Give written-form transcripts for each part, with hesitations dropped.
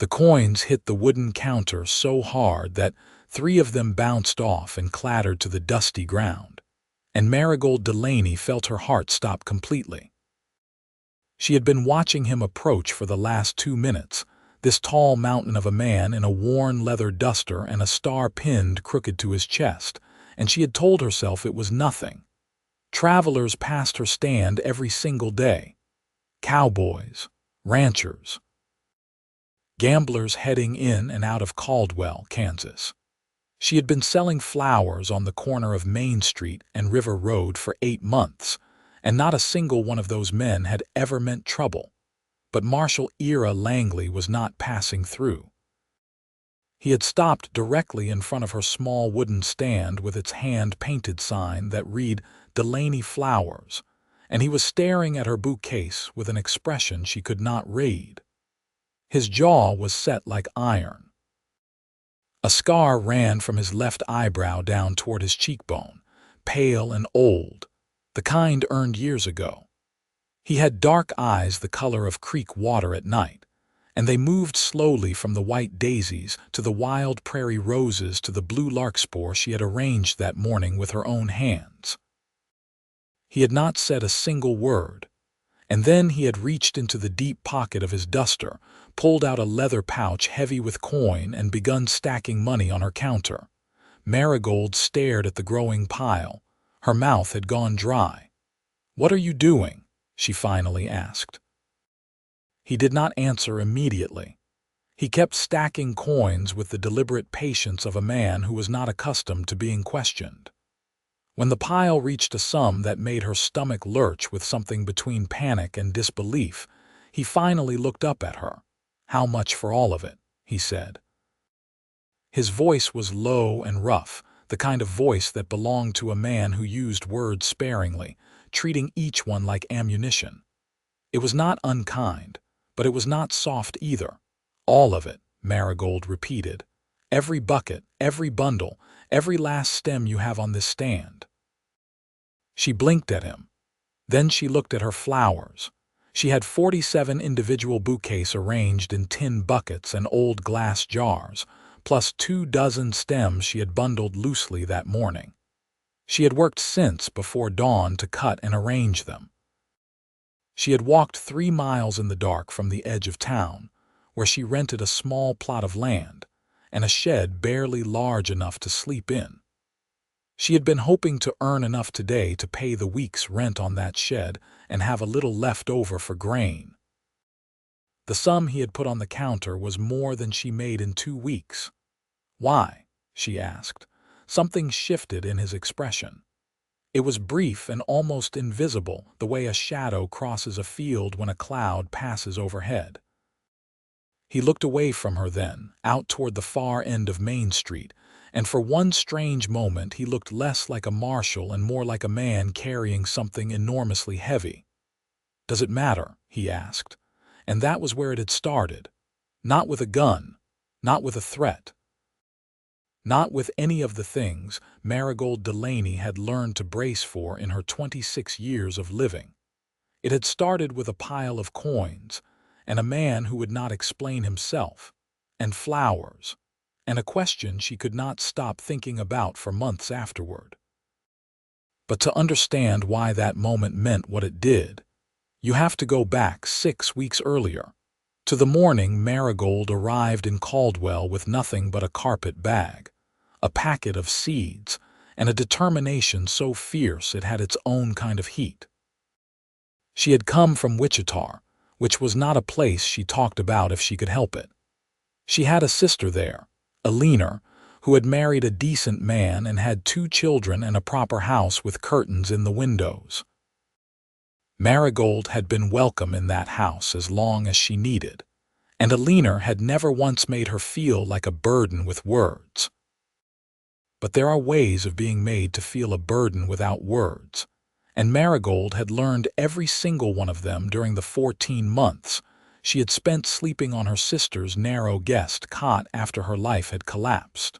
The coins hit the wooden counter so hard that 3 of them bounced off and clattered to the dusty ground, and Marigold Delaney felt her heart stop completely. She had been watching him approach for the last 2 minutes, this tall mountain of a man in a worn leather duster and a star pinned crooked to his chest, and she had told herself it was nothing. Travelers passed her stand every single day. Cowboys, ranchers, gamblers heading in and out of Caldwell, Kansas. She had been selling flowers on the corner of Main Street and River Road for 8 months, and not a single one of those men had ever meant trouble. But Marshal Ira Langley was not passing through. He had stopped directly in front of her small wooden stand with its hand-painted sign that read Delaney Flowers, and he was staring at her bookcase with an expression she could not read. His jaw was set like iron. A scar ran from his left eyebrow down toward his cheekbone, pale and old, the kind earned years ago. He had dark eyes the color of creek water at night, and they moved slowly from the white daisies to the wild prairie roses to the blue larkspur she had arranged that morning with her own hands. He had not said a single word, and then he had reached into the deep pocket of his duster, pulled out a leather pouch heavy with coin, and begun stacking money on her counter. Marigold stared at the growing pile. Her mouth had gone dry. "What are you doing?" she finally asked. He did not answer immediately. He kept stacking coins with the deliberate patience of a man who was not accustomed to being questioned. When the pile reached a sum that made her stomach lurch with something between panic and disbelief, he finally looked up at her. "How much for all of it?" he said. His voice was low and rough, the kind of voice that belonged to a man who used words sparingly, treating each one like ammunition. It was not unkind, but it was not soft either. "All of it," Marigold repeated. "Every bucket, every bundle, every last stem you have on this stand." She blinked at him. Then she looked at her flowers. She had 47 individual bouquets arranged in tin buckets and old glass jars, plus 24 stems she had bundled loosely that morning. She had worked since before dawn to cut and arrange them. She had walked 3 miles in the dark from the edge of town, where she rented a small plot of land and a shed barely large enough to sleep in. She had been hoping to earn enough today to pay the week's rent on that shed and have a little left over for grain. The sum he had put on the counter was more than she made in 2 weeks. "Why?" she asked. Something shifted in his expression. It was brief and almost invisible, the way a shadow crosses a field when a cloud passes overhead. He looked away from her then, out toward the far end of Main Street, and for one strange moment he looked less like a marshal and more like a man carrying something enormously heavy. "Does it matter?" he asked. And that was where it had started. Not with a gun, not with a threat. Not with any of the things Marigold Delaney had learned to brace for in her 26 years of living. It had started with a pile of coins, and a man who would not explain himself, and flowers, and a question she could not stop thinking about for months afterward. But to understand why that moment meant what it did, you have to go back 6 weeks earlier, to the morning Marigold arrived in Caldwell with nothing but a carpet bag, a packet of seeds, and a determination so fierce it had its own kind of heat. She had come from Wichita, which was not a place she talked about if she could help it. She had a sister there, Alina, who had married a decent man and had 2 children and a proper house with curtains in the windows. Marigold had been welcome in that house as long as she needed, and Alina had never once made her feel like a burden with words. But there are ways of being made to feel a burden without words, and Marigold had learned every single one of them during the 14 months she had spent sleeping on her sister's narrow guest cot after her life had collapsed.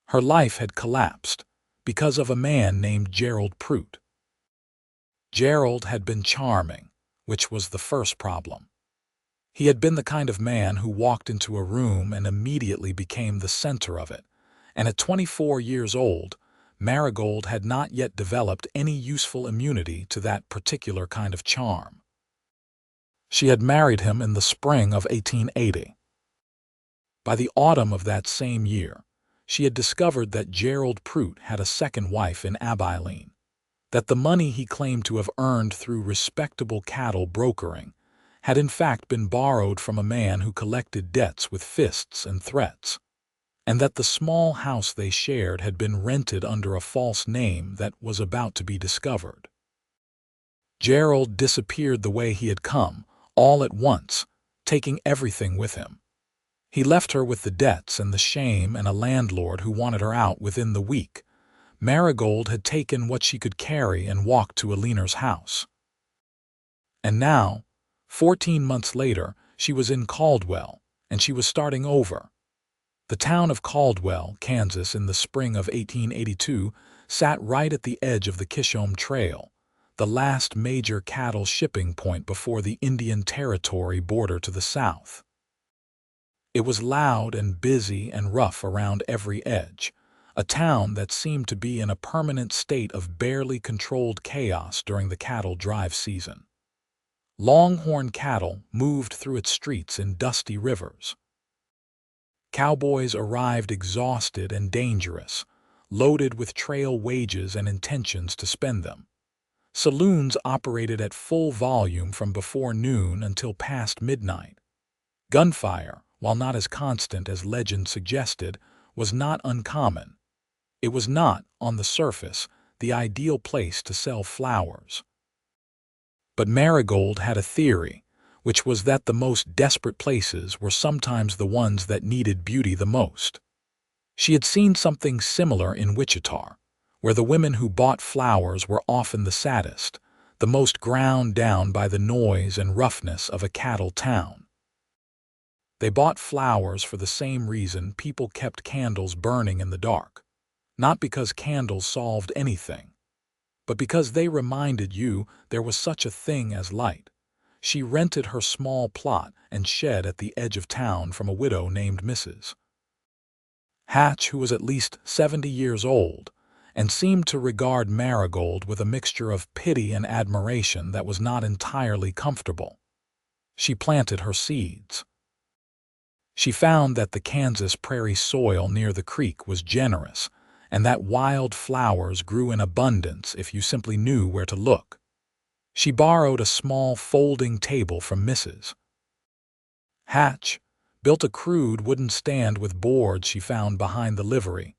Her life had collapsed because of a man named Gerald Prout. Gerald had been charming, which was the first problem. He had been the kind of man who walked into a room and immediately became the center of it, and at 24 years old, Marigold had not yet developed any useful immunity to that particular kind of charm. She had married him in the spring of 1880. By the autumn of that same year, she had discovered that Gerald Prout had a second wife in Abilene, that the money he claimed to have earned through respectable cattle brokering had in fact been borrowed from a man who collected debts with fists and threats, and that the small house they shared had been rented under a false name that was about to be discovered. Gerald disappeared the way he had come, all at once, taking everything with him. He left her with the debts and the shame and a landlord who wanted her out within the week. Marigold had taken what she could carry and walked to Aliner's house. And now, 14 months later, she was in Caldwell, and she was starting over. The town of Caldwell, Kansas, in the spring of 1882, sat right at the edge of the Kishome Trail, the last major cattle shipping point before the Indian Territory border to the south. It was loud and busy and rough around every edge, a town that seemed to be in a permanent state of barely controlled chaos during the cattle drive season. Longhorn cattle moved through its streets in dusty rivers. Cowboys arrived exhausted and dangerous, loaded with trail wages and intentions to spend them. Saloons operated at full volume from before noon until past midnight. Gunfire, while not as constant as legend suggested, was not uncommon. It was not, on the surface, the ideal place to sell flowers. But Marigold had a theory, which was that the most desperate places were sometimes the ones that needed beauty the most. She had seen something similar in Wichita, where the women who bought flowers were often the saddest, the most ground down by the noise and roughness of a cattle town. They bought flowers for the same reason people kept candles burning in the dark, not because candles solved anything, but because they reminded you there was such a thing as light. She rented her small plot and shed at the edge of town from a widow named Mrs. Hatch, who was at least 70 years old, and seemed to regard Marigold with a mixture of pity and admiration that was not entirely comfortable. She planted her seeds. She found that the Kansas prairie soil near the creek was generous, and that wild flowers grew in abundance if you simply knew where to look. She borrowed a small folding table from Mrs. Hatch, built a crude wooden stand with boards she found behind the livery,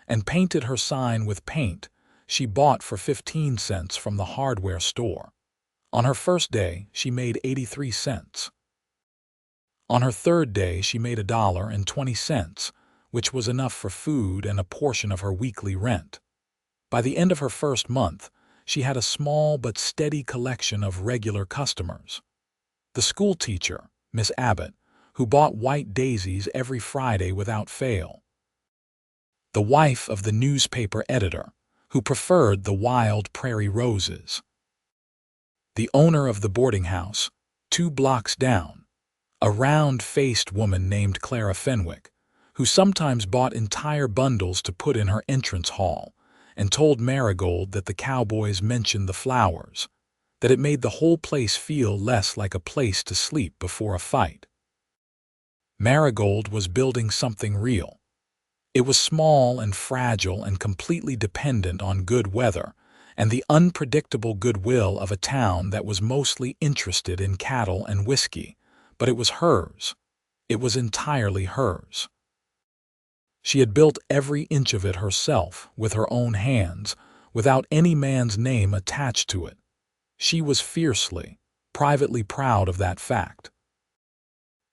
and painted her sign with paint she bought for 15 cents from the hardware store. On her first day, she made 83 cents. On her third day, she made $1.20, which was enough for food and a portion of her weekly rent. By the end of her first month, she had a small but steady collection of regular customers. The school teacher, Miss Abbott, who bought white daisies every Friday without fail. The wife of the newspaper editor, who preferred the wild prairie roses. The owner of the boarding house, 2 blocks down, a round-faced woman named Clara Fenwick, who sometimes bought entire bundles to put in her entrance hall, and told Marigold that the cowboys mentioned the flowers, that it made the whole place feel less like a place to sleep before a fight. Marigold was building something real. It was small and fragile and completely dependent on good weather and the unpredictable goodwill of a town that was mostly interested in cattle and whiskey, but it was hers. It was entirely hers. She had built every inch of it herself with her own hands, without any man's name attached to it. She was fiercely, privately proud of that fact.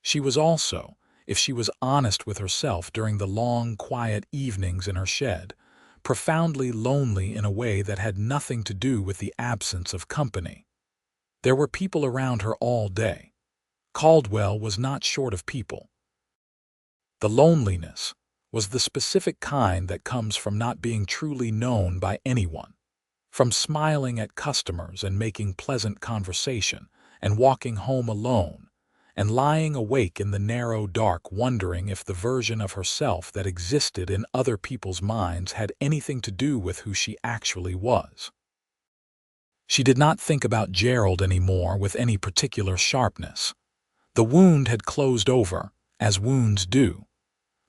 She was also, if she was honest with herself during the long, quiet evenings in her shed, profoundly lonely in a way that had nothing to do with the absence of company. There were people around her all day. Caldwell was not short of people. The loneliness was the specific kind that comes from not being truly known by anyone, from smiling at customers and making pleasant conversation and walking home alone, and lying awake in the narrow dark wondering if the version of herself that existed in other people's minds had anything to do with who she actually was. She did not think about Gerald anymore with any particular sharpness. The wound had closed over, as wounds do,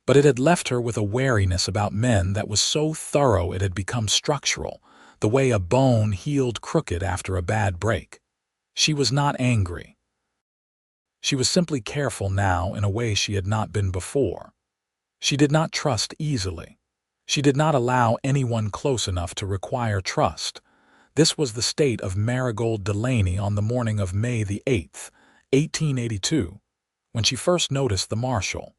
but it had left her with a wariness about men that was so thorough it had become structural, the way a bone healed crooked after a bad break. She was not angry. She was simply careful now in a way she had not been before. She did not trust easily. She did not allow anyone close enough to require trust. This was the state of Marigold Delaney on the morning of May the 8th, 1882, when she first noticed the Marshal.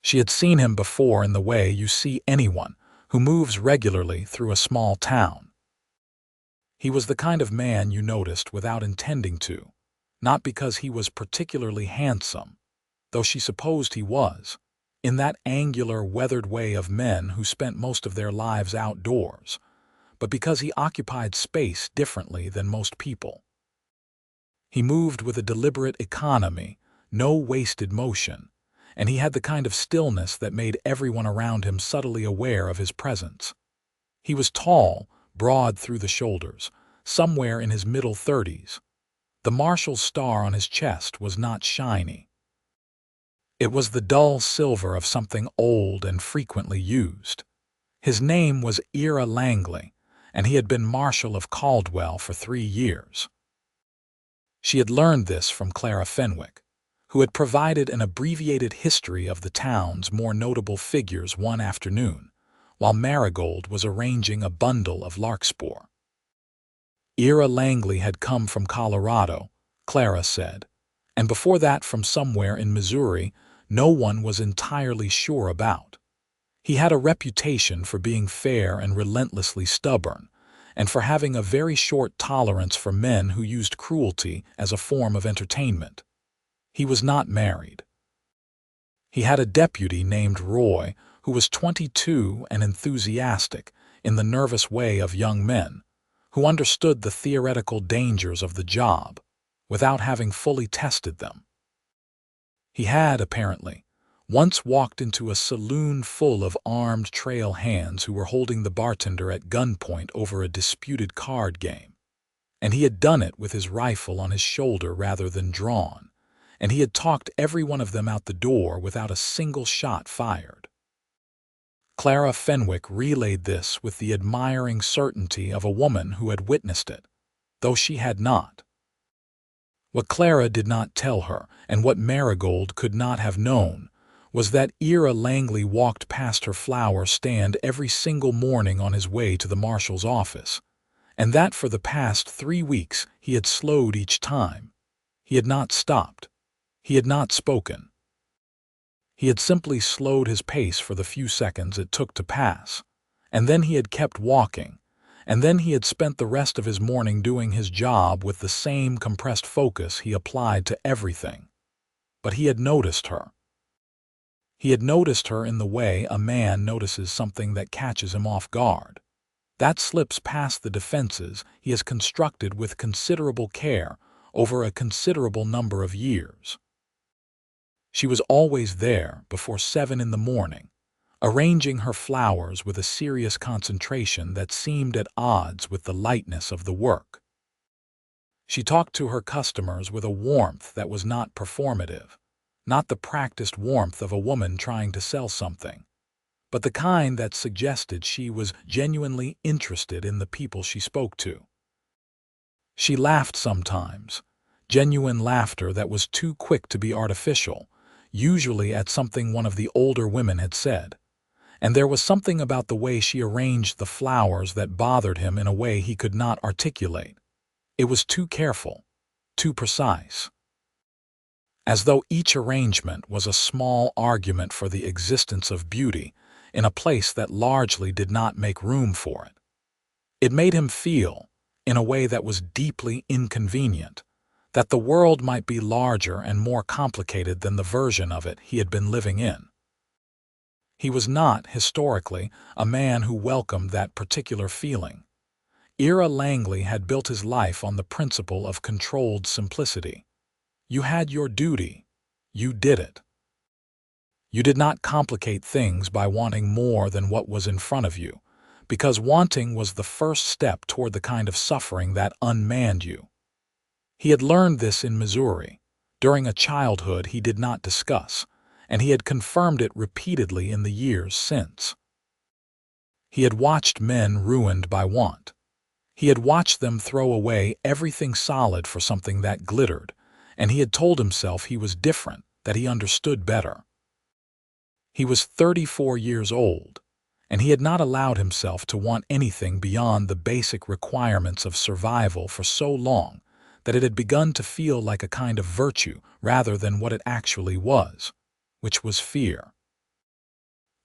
She had seen him before in the way you see anyone who moves regularly through a small town. He was the kind of man you noticed without intending to, not because he was particularly handsome, though she supposed he was, in that angular, weathered way of men who spent most of their lives outdoors, but because he occupied space differently than most people. He moved with a deliberate economy, no wasted motion, and he had the kind of stillness that made everyone around him subtly aware of his presence. He was tall, broad through the shoulders, somewhere in his middle 30s. The Marshal's star on his chest was not shiny. It was the dull silver of something old and frequently used. His name was Ira Langley, and he had been Marshal of Caldwell for 3 years. She had learned this from Clara Fenwick, who had provided an abbreviated history of the town's more notable figures one afternoon, while Marigold was arranging a bundle of larkspur. Ira Langley had come from Colorado, Clara said, and before that from somewhere in Missouri no one was entirely sure about. He had a reputation for being fair and relentlessly stubborn, and for having a very short tolerance for men who used cruelty as a form of entertainment. He was not married. He had a deputy named Roy, who was 22 and enthusiastic in the nervous way of young men, who understood the theoretical dangers of the job without having fully tested them. He had, apparently, once walked into a saloon full of armed trail hands who were holding the bartender at gunpoint over a disputed card game, and he had done it with his rifle on his shoulder rather than drawn, and he had talked every one of them out the door without a single shot fired. Clara Fenwick relayed this with the admiring certainty of a woman who had witnessed it, though she had not. What Clara did not tell her, and what Marigold could not have known, was that Ira Langley walked past her flower stand every single morning on his way to the Marshal's office, and that for the past 3 weeks he had slowed each time. He had not stopped. He had not spoken. He had simply slowed his pace for the few seconds it took to pass, and then he had kept walking, and then he had spent the rest of his morning doing his job with the same compressed focus he applied to everything. But he had noticed her. He had noticed her in the way a man notices something that catches him off guard. That slips past the defenses he has constructed with considerable care over a considerable number of years. She was always there before 7 in the morning, arranging her flowers with a serious concentration that seemed at odds with the lightness of the work. She talked to her customers with a warmth that was not performative, not the practiced warmth of a woman trying to sell something, but the kind that suggested she was genuinely interested in the people she spoke to. She laughed sometimes, genuine laughter that was too quick to be artificial, usually at something one of the older women had said, and there was something about the way she arranged the flowers that bothered him in a way he could not articulate. It was too careful, too precise. As though each arrangement was a small argument for the existence of beauty in a place that largely did not make room for it. It made him feel, in a way that was deeply inconvenient, that the world might be larger and more complicated than the version of it he had been living in. He was not, historically, a man who welcomed that particular feeling. Ira Langley had built his life on the principle of controlled simplicity. You had your duty. You did it. You did not complicate things by wanting more than what was in front of you, because wanting was the first step toward the kind of suffering that unmanned you. He had learned this in Missouri, during a childhood he did not discuss, and he had confirmed it repeatedly in the years since. He had watched men ruined by want. He had watched them throw away everything solid for something that glittered, and he had told himself he was different, that he understood better. He was 34 years old, and he had not allowed himself to want anything beyond the basic requirements of survival for so long that it had begun to feel like a kind of virtue rather than what it actually was, which was fear.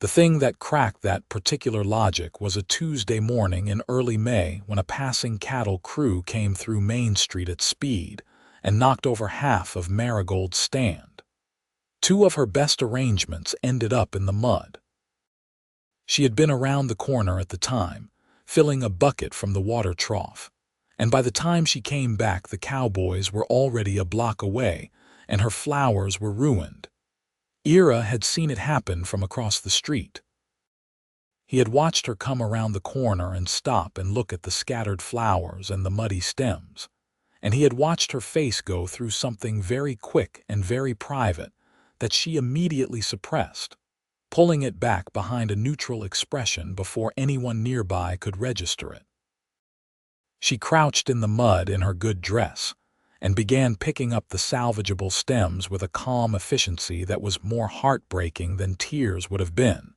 The thing that cracked that particular logic was a Tuesday morning in early May when a passing cattle crew came through Main Street at speed and knocked over half of Marigold's stand. 2 of her best arrangements ended up in the mud. She had been around the corner at the time, filling a bucket from the water trough, and by the time she came back the cowboys were already a block away and her flowers were ruined. Ira had seen it happen from across the street. He had watched her come around the corner and stop and look at the scattered flowers and the muddy stems, and he had watched her face go through something very quick and very private that she immediately suppressed, pulling it back behind a neutral expression before anyone nearby could register it. She crouched in the mud in her good dress and began picking up the salvageable stems with a calm efficiency that was more heartbreaking than tears would have been,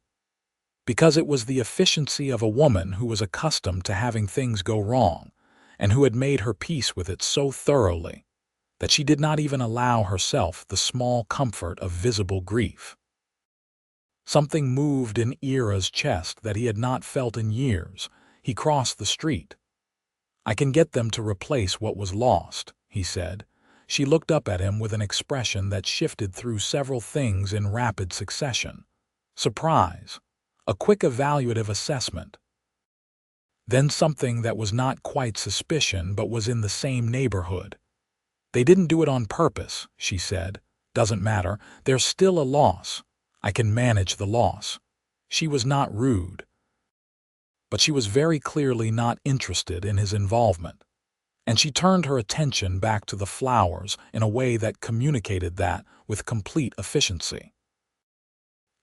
because it was the efficiency of a woman who was accustomed to having things go wrong and who had made her peace with it so thoroughly that she did not even allow herself the small comfort of visible grief. Something moved in Ira's chest that he had not felt in years. He crossed the street. "I can get them to replace what was lost," he said. She looked up at him with an expression that shifted through several things in rapid succession. Surprise, a quick evaluative assessment, then something that was not quite suspicion but was in the same neighborhood. "They didn't do it on purpose," she said. "Doesn't matter. There's still a loss. I can manage the loss." She was not rude, but she was very clearly not interested in his involvement, and she turned her attention back to the flowers in a way that communicated that with complete efficiency.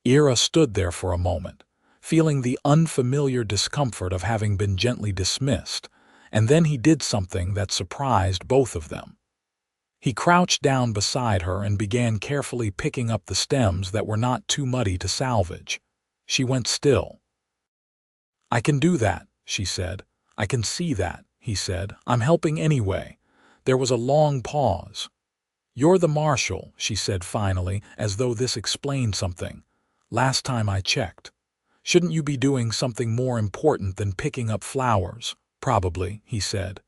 Ira stood there for a moment, feeling the unfamiliar discomfort of having been gently dismissed, and then he did something that surprised both of them. He crouched down beside her and began carefully picking up the stems that were not too muddy to salvage. She went still. "I can do that," she said. "I can see that," he said. "I'm helping anyway." There was a long pause. "You're the marshal," she said finally, as though this explained something. "Last time I checked. Shouldn't you be doing something more important than picking up flowers?" "Probably," he said.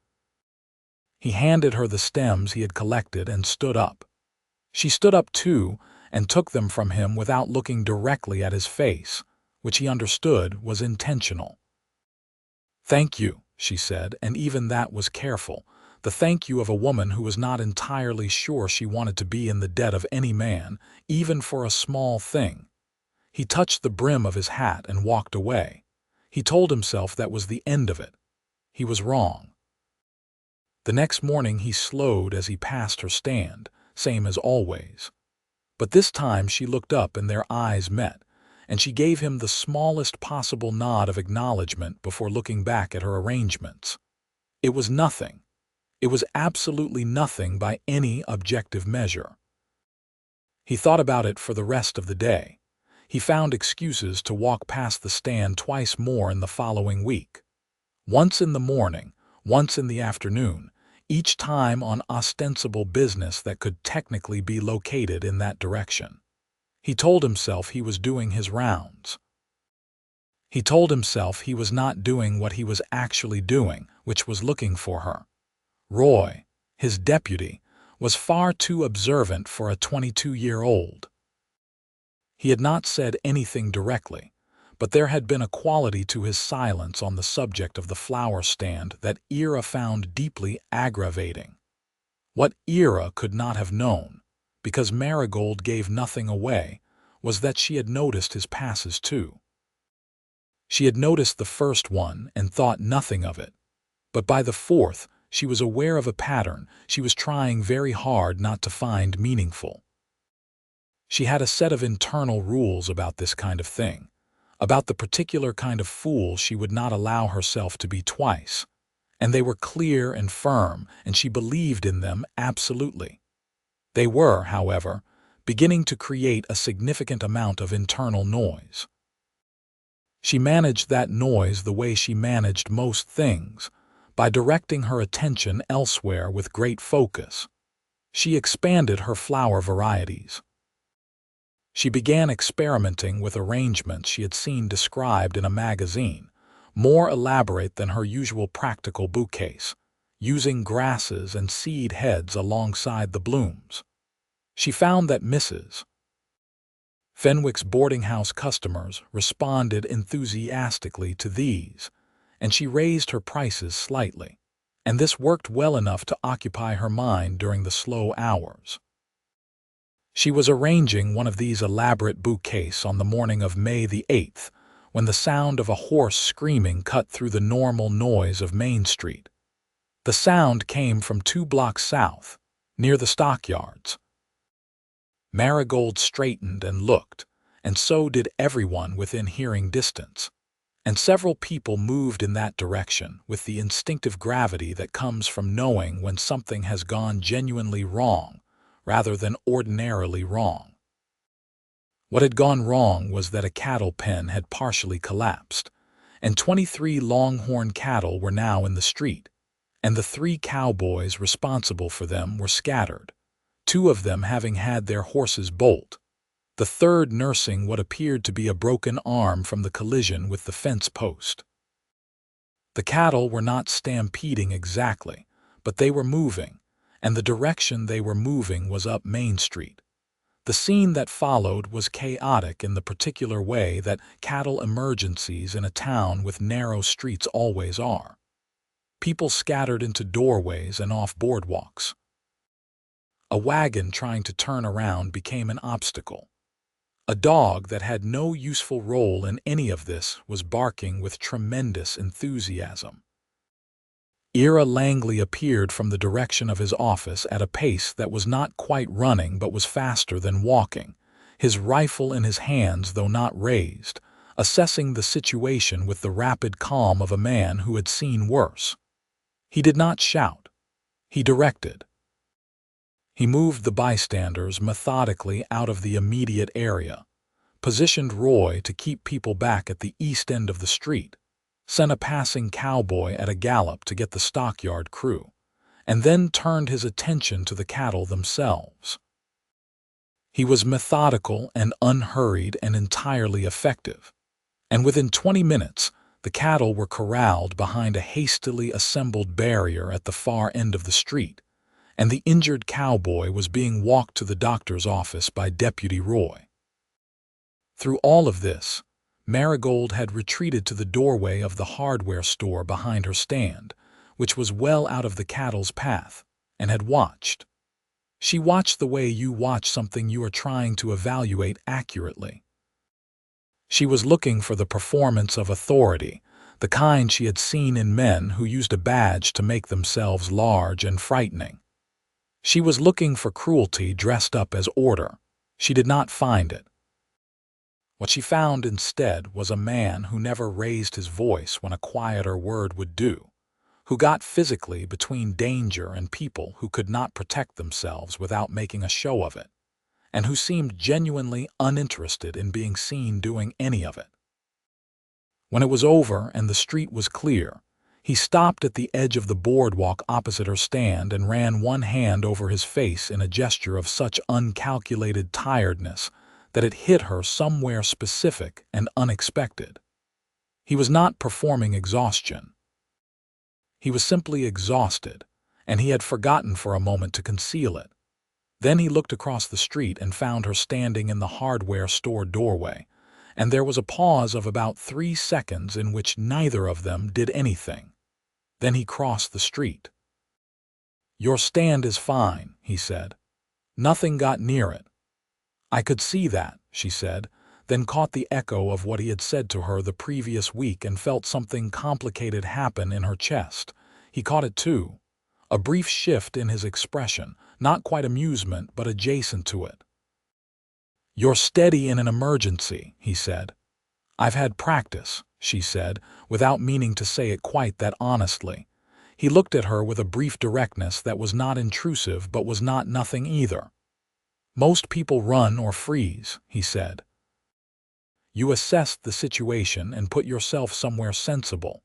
He handed her the stems he had collected and stood up. She stood up too and took them from him without looking directly at his face, which he understood was intentional. "Thank you," she said, and even that was careful, the thank you of a woman who was not entirely sure she wanted to be in the debt of any man, even for a small thing. He touched the brim of his hat and walked away. He told himself that was the end of it. He was wrong. The next morning he slowed as he passed her stand, same as always. But this time she looked up and their eyes met, and she gave him the smallest possible nod of acknowledgement before looking back at her arrangements. It was nothing. It was absolutely nothing by any objective measure. He thought about it for the rest of the day. He found excuses to walk past the stand twice more in the following week. Once in the morning, once in the afternoon, each time on ostensible business that could technically be located in that direction. He told himself he was doing his rounds. He told himself he was not doing what he was actually doing, which was looking for her. Roy, his deputy, was far too observant for a 22-year-old. He had not said anything directly, but there had been a quality to his silence on the subject of the flower stand that Ira found deeply aggravating. What Ira could not have known, because Marigold gave nothing away, was that she had noticed his passes too. She had noticed the first one and thought nothing of it, but by the fourth she was aware of a pattern she was trying very hard not to find meaningful. She had a set of internal rules about this kind of thing, about the particular kind of fool she would not allow herself to be twice, and they were clear and firm, and she believed in them absolutely. They were, however, beginning to create a significant amount of internal noise. She managed that noise the way she managed most things, by directing her attention elsewhere with great focus. She expanded her flower varieties. She began experimenting with arrangements she had seen described in a magazine, more elaborate than her usual practical bouquets, using grasses and seed heads alongside the blooms. She found that Mrs. Fenwick's boarding house customers responded enthusiastically to these, and she raised her prices slightly, and this worked well enough to occupy her mind during the slow hours. She was arranging one of these elaborate bouquets on the morning of May the 8th, when the sound of a horse screaming cut through the normal noise of Main Street. The sound came from 2 blocks south, near the stockyards. Marigold straightened and looked, and so did everyone within hearing distance, and several people moved in that direction with the instinctive gravity that comes from knowing when something has gone genuinely wrong rather than ordinarily wrong. What had gone wrong was that a cattle pen had partially collapsed, and 23 longhorn cattle were now in the street, and the 3 cowboys responsible for them were scattered, 2 of them having had their horses bolt, the third nursing what appeared to be a broken arm from the collision with the fence post. The cattle were not stampeding exactly, but they were moving, and the direction they were moving was up Main Street. The scene that followed was chaotic in the particular way that cattle emergencies in a town with narrow streets always are. People scattered into doorways and off boardwalks. A wagon trying to turn around became an obstacle. A dog that had no useful role in any of this was barking with tremendous enthusiasm. Ira Langley appeared from the direction of his office at a pace that was not quite running but was faster than walking, his rifle in his hands though not raised, assessing the situation with the rapid calm of a man who had seen worse. He did not shout. He directed. He moved the bystanders methodically out of the immediate area, positioned Roy to keep people back at the east end of the street, sent a passing cowboy at a gallop to get the stockyard crew, and then turned his attention to the cattle themselves. He was methodical and unhurried and entirely effective, and within 20 minutes the cattle were corralled behind a hastily assembled barrier at the far end of the street, and the injured cowboy was being walked to the doctor's office by Deputy Roy. Through all of this, Marigold had retreated to the doorway of the hardware store behind her stand, which was well out of the cattle's path, and had watched. She watched the way you watch something you are trying to evaluate accurately. She was looking for the performance of authority, the kind she had seen in men who used a badge to make themselves large and frightening. She was looking for cruelty dressed up as order. She did not find it. What she found instead was a man who never raised his voice when a quieter word would do, who got physically between danger and people who could not protect themselves without making a show of it, and who seemed genuinely uninterested in being seen doing any of it. When it was over and the street was clear, he stopped at the edge of the boardwalk opposite her stand and ran one hand over his face in a gesture of such uncalculated tiredness that it hit her somewhere specific and unexpected. He was not performing exhaustion. He was simply exhausted, and he had forgotten for a moment to conceal it. Then he looked across the street and found her standing in the hardware store doorway, and there was a pause of about 3 seconds in which neither of them did anything. Then he crossed the street. "Your stand is fine," he said. "Nothing got near it." "I could see that," she said, then caught the echo of what he had said to her the previous week and felt something complicated happen in her chest. He caught it too. A brief shift in his expression, not quite amusement, but adjacent to it. "You're steady in an emergency," he said. "I've had practice," she said, without meaning to say it quite that honestly. He looked at her with a brief directness that was not intrusive but was not nothing either. "Most people run or freeze," he said. "You assessed the situation and put yourself somewhere sensible.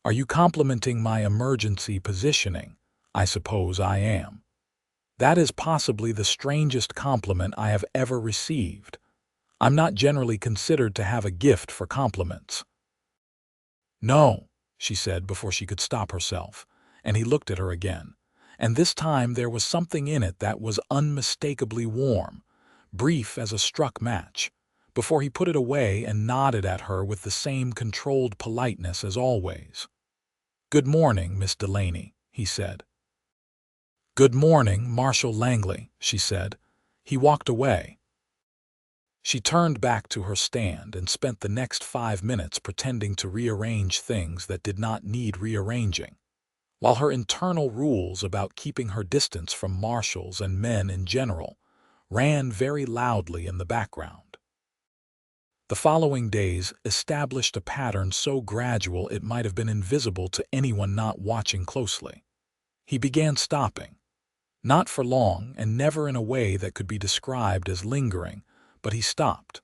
Are you complimenting my emergency positioning? I suppose I am. That is possibly the strangest compliment I have ever received. I'm not generally considered to have a gift for compliments." "No," she said before she could stop herself, and he looked at her again. And this time there was something in it that was unmistakably warm, brief as a struck match, before he put it away and nodded at her with the same controlled politeness as always. "Good morning, Miss Delaney," he said. "Good morning, Marshal Langley," she said. He walked away. She turned back to her stand and spent the next 5 minutes pretending to rearrange things that did not need rearranging, while her internal rules about keeping her distance from marshals and men in general ran very loudly in the background. The following days established a pattern so gradual it might have been invisible to anyone not watching closely. He began stopping, not for long and never in a way that could be described as lingering, but he stopped.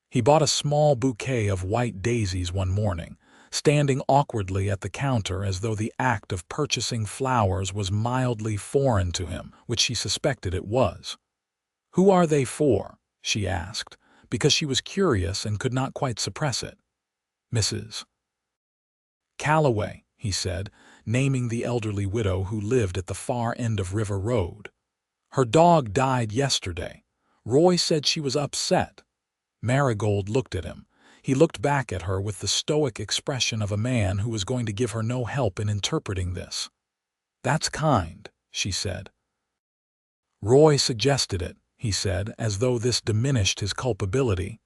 He bought a small bouquet of white daisies one morning, standing awkwardly at the counter as though the act of purchasing flowers was mildly foreign to him, which she suspected it was. "Who are they for?" she asked, because she was curious and could not quite suppress it. "Mrs. Calloway," he said, naming the elderly widow who lived at the far end of River Road. "Her dog died yesterday. Roy said she was upset." Marigold looked at him. He looked back at her with the stoic expression of a man who was going to give her no help in interpreting this. "That's kind," she said. "Roy suggested it," he said, as though this diminished his culpability.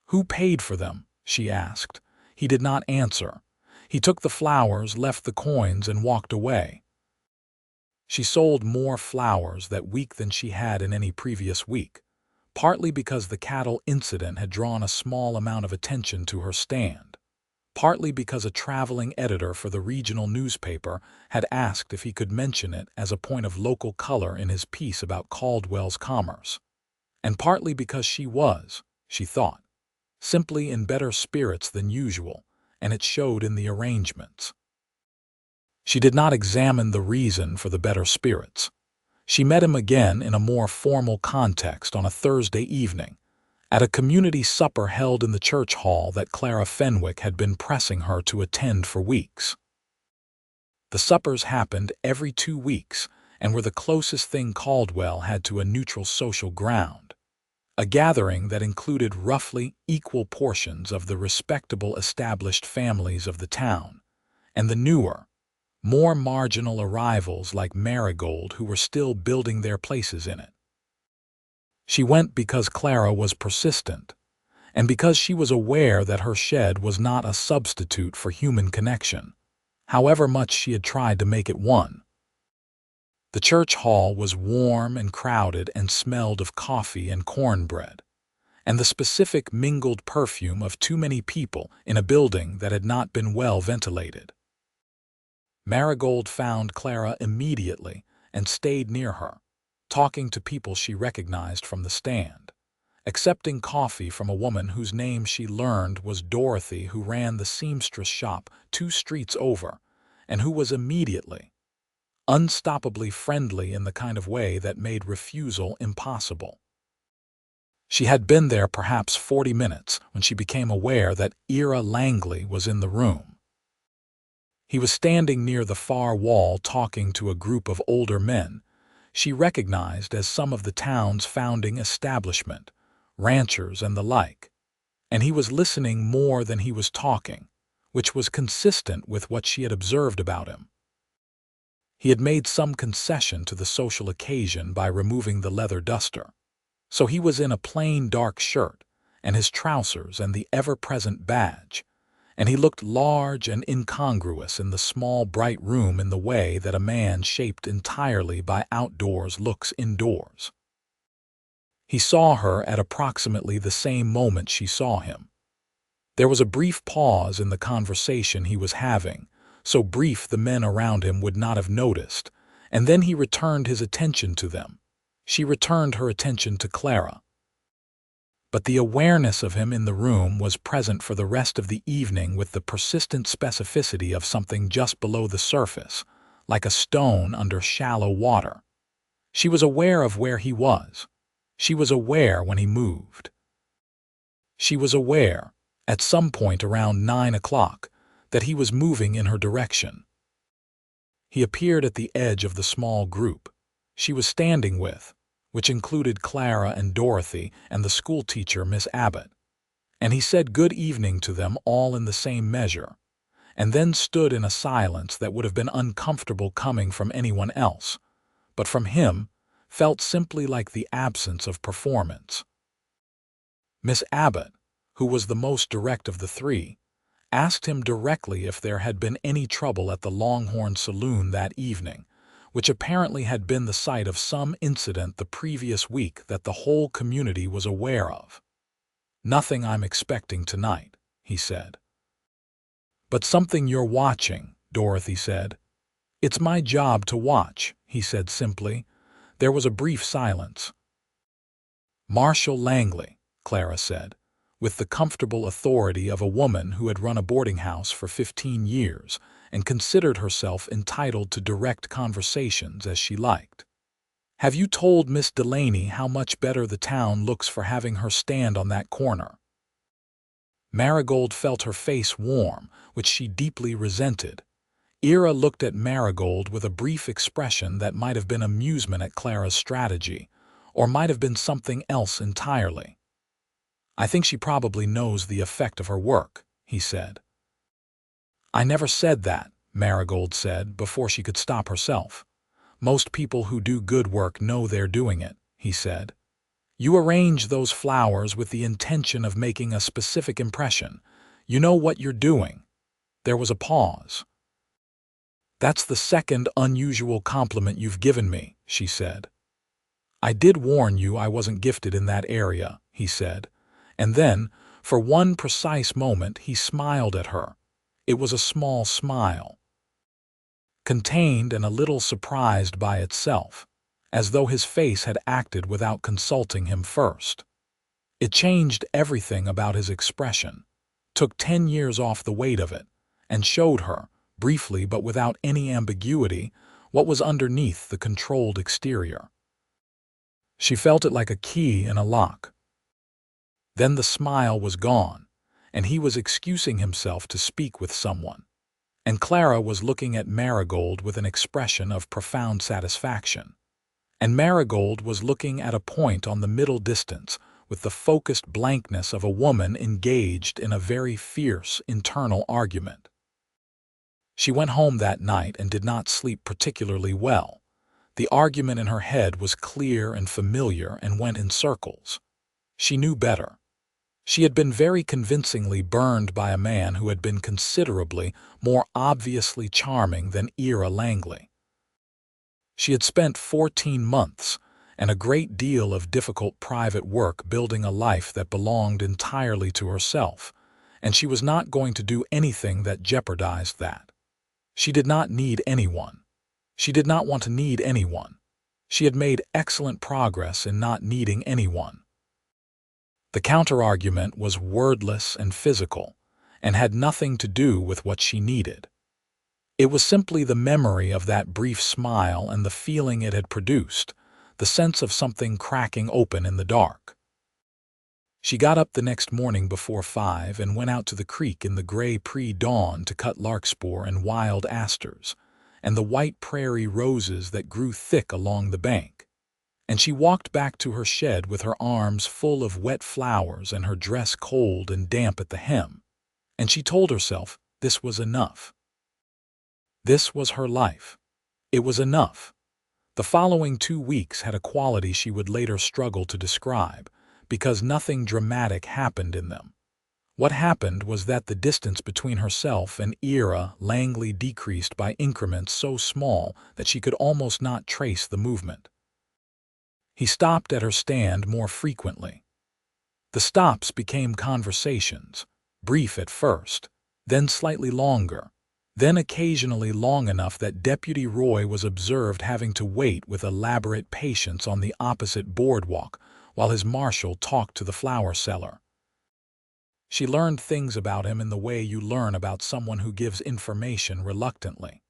"Who paid for them?" she asked. He did not answer. He took the flowers, left the coins, and walked away. She sold more flowers that week than she had in any previous week, partly because the cattle incident had drawn a small amount of attention to her stand, partly because a traveling editor for the regional newspaper had asked if he could mention it as a point of local color in his piece about Caldwell's commerce, and partly because she was, she thought, simply in better spirits than usual, and it showed in the arrangements. She did not examine the reason for the better spirits. She met him again in a more formal context on a Thursday evening, at a community supper held in the church hall that Clara Fenwick had been pressing her to attend for weeks. The suppers happened every 2 weeks and were the closest thing Caldwell had to a neutral social ground, a gathering that included roughly equal portions of the respectable established families of the town and the newer, more marginal arrivals like Marigold who were still building their places in it. She went because Clara was persistent, and because she was aware that her shed was not a substitute for human connection, however much she had tried to make it one. The church hall was warm and crowded and smelled of coffee and cornbread, and the specific mingled perfume of too many people in a building that had not been well ventilated. Marigold found Clara immediately and stayed near her, talking to people she recognized from the stand, accepting coffee from a woman whose name she learned was Dorothy, who ran the seamstress shop 2 streets over, and who was immediately, unstoppably friendly in the kind of way that made refusal impossible. She had been there perhaps 40 minutes when she became aware that Ira Langley was in the room. He was standing near the far wall talking to a group of older men she recognized as some of the town's founding establishment, ranchers and the like, and he was listening more than he was talking, which was consistent with what she had observed about him. He had made some concession to the social occasion by removing the leather duster. So he was in a plain dark shirt, and his trousers and the ever-present badge, and he looked large and incongruous in the small bright room in the way that a man shaped entirely by outdoors looks indoors. He saw her at approximately the same moment she saw him. There was a brief pause in the conversation he was having, so brief the men around him would not have noticed, and then he returned his attention to them. She returned her attention to Clara. But the awareness of him in the room was present for the rest of the evening with the persistent specificity of something just below the surface, like a stone under shallow water. She was aware of where he was. She was aware when he moved. She was aware, at some point around 9 o'clock, that he was moving in her direction. He appeared at the edge of the small group she was standing with, which included Clara and Dorothy and the schoolteacher Miss Abbott, and he said good evening to them all in the same measure, and then stood in a silence that would have been uncomfortable coming from anyone else, but from him felt simply like the absence of performance. Miss Abbott, who was the most direct of the three, asked him directly if there had been any trouble at the Longhorn Saloon that evening, which apparently had been the site of some incident the previous week that the whole community was aware of. "Nothing I'm expecting tonight," he said. "But something you're watching," Dorothy said. "It's my job to watch," he said simply. There was a brief silence. "Marshal Langley," Clara said, with the comfortable authority of a woman who had run a boarding house for 15 years and considered herself entitled to direct conversations as she liked. "Have you told Miss Delaney how much better the town looks for having her stand on that corner?" Marigold felt her face warm, which she deeply resented. Ira looked at Marigold with a brief expression that might have been amusement at Clara's strategy, or might have been something else entirely. "I think she probably knows the effect of her work," he said. "I never said that," Marigold said before she could stop herself. "Most people who do good work know they're doing it," he said. "You arrange those flowers with the intention of making a specific impression. You know what you're doing." There was a pause. "That's the second unusual compliment you've given me," she said. "I did warn you I wasn't gifted in that area," he said. And then, for one precise moment, he smiled at her. It was a small smile, contained and a little surprised by itself, as though his face had acted without consulting him first. It changed everything about his expression, took 10 years off the weight of it, and showed her, briefly but without any ambiguity, what was underneath the controlled exterior. She felt it like a key in a lock. Then the smile was gone, and he was excusing himself to speak with someone, and Clara was looking at Marigold with an expression of profound satisfaction. And Marigold was looking at a point on the middle distance with the focused blankness of a woman engaged in a very fierce internal argument. She went home that night and did not sleep particularly well. The argument in her head was clear and familiar and went in circles. She knew better. She had been very convincingly burned by a man who had been considerably more obviously charming than Ira Langley. She had spent 14 months and a great deal of difficult private work building a life that belonged entirely to herself, and she was not going to do anything that jeopardized that. She did not need anyone. She did not want to need anyone. She had made excellent progress in not needing anyone. The counterargument was wordless and physical, and had nothing to do with what she needed. It was simply the memory of that brief smile and the feeling it had produced, the sense of something cracking open in the dark. She got up the next morning before 5 and went out to the creek in the gray pre-dawn to cut larkspur and wild asters, and the white prairie roses that grew thick along the bank. And she walked back to her shed with her arms full of wet flowers and her dress cold and damp at the hem. And she told herself this was enough. This was her life. It was enough. The following 2 weeks had a quality she would later struggle to describe, because nothing dramatic happened in them. What happened was that the distance between herself and Ira Langley decreased by increments so small that she could almost not trace the movement. He stopped at her stand more frequently. The stops became conversations, brief at first, then slightly longer, then occasionally long enough that Deputy Roy was observed having to wait with elaborate patience on the opposite boardwalk while his marshal talked to the flower seller. She learned things about him in the way you learn about someone who gives information reluctantly.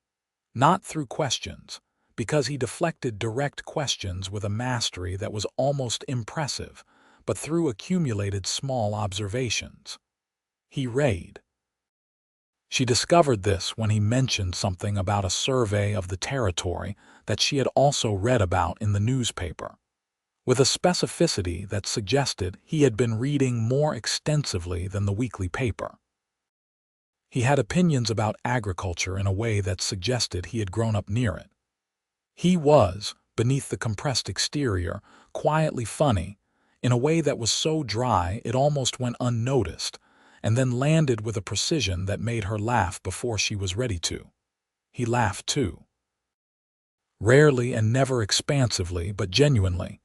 Not through questions, because he deflected direct questions with a mastery that was almost impressive, but through accumulated small observations. He rayed. She discovered this when he mentioned something about a survey of the territory that she had also read about in the newspaper, with a specificity that suggested he had been reading more extensively than the weekly paper. He had opinions about agriculture in a way that suggested he had grown up near it. He was, beneath the compressed exterior, quietly funny, in a way that was so dry it almost went unnoticed, and then landed with a precision that made her laugh before she was ready to. He laughed too. Rarely and never expansively, but genuinely.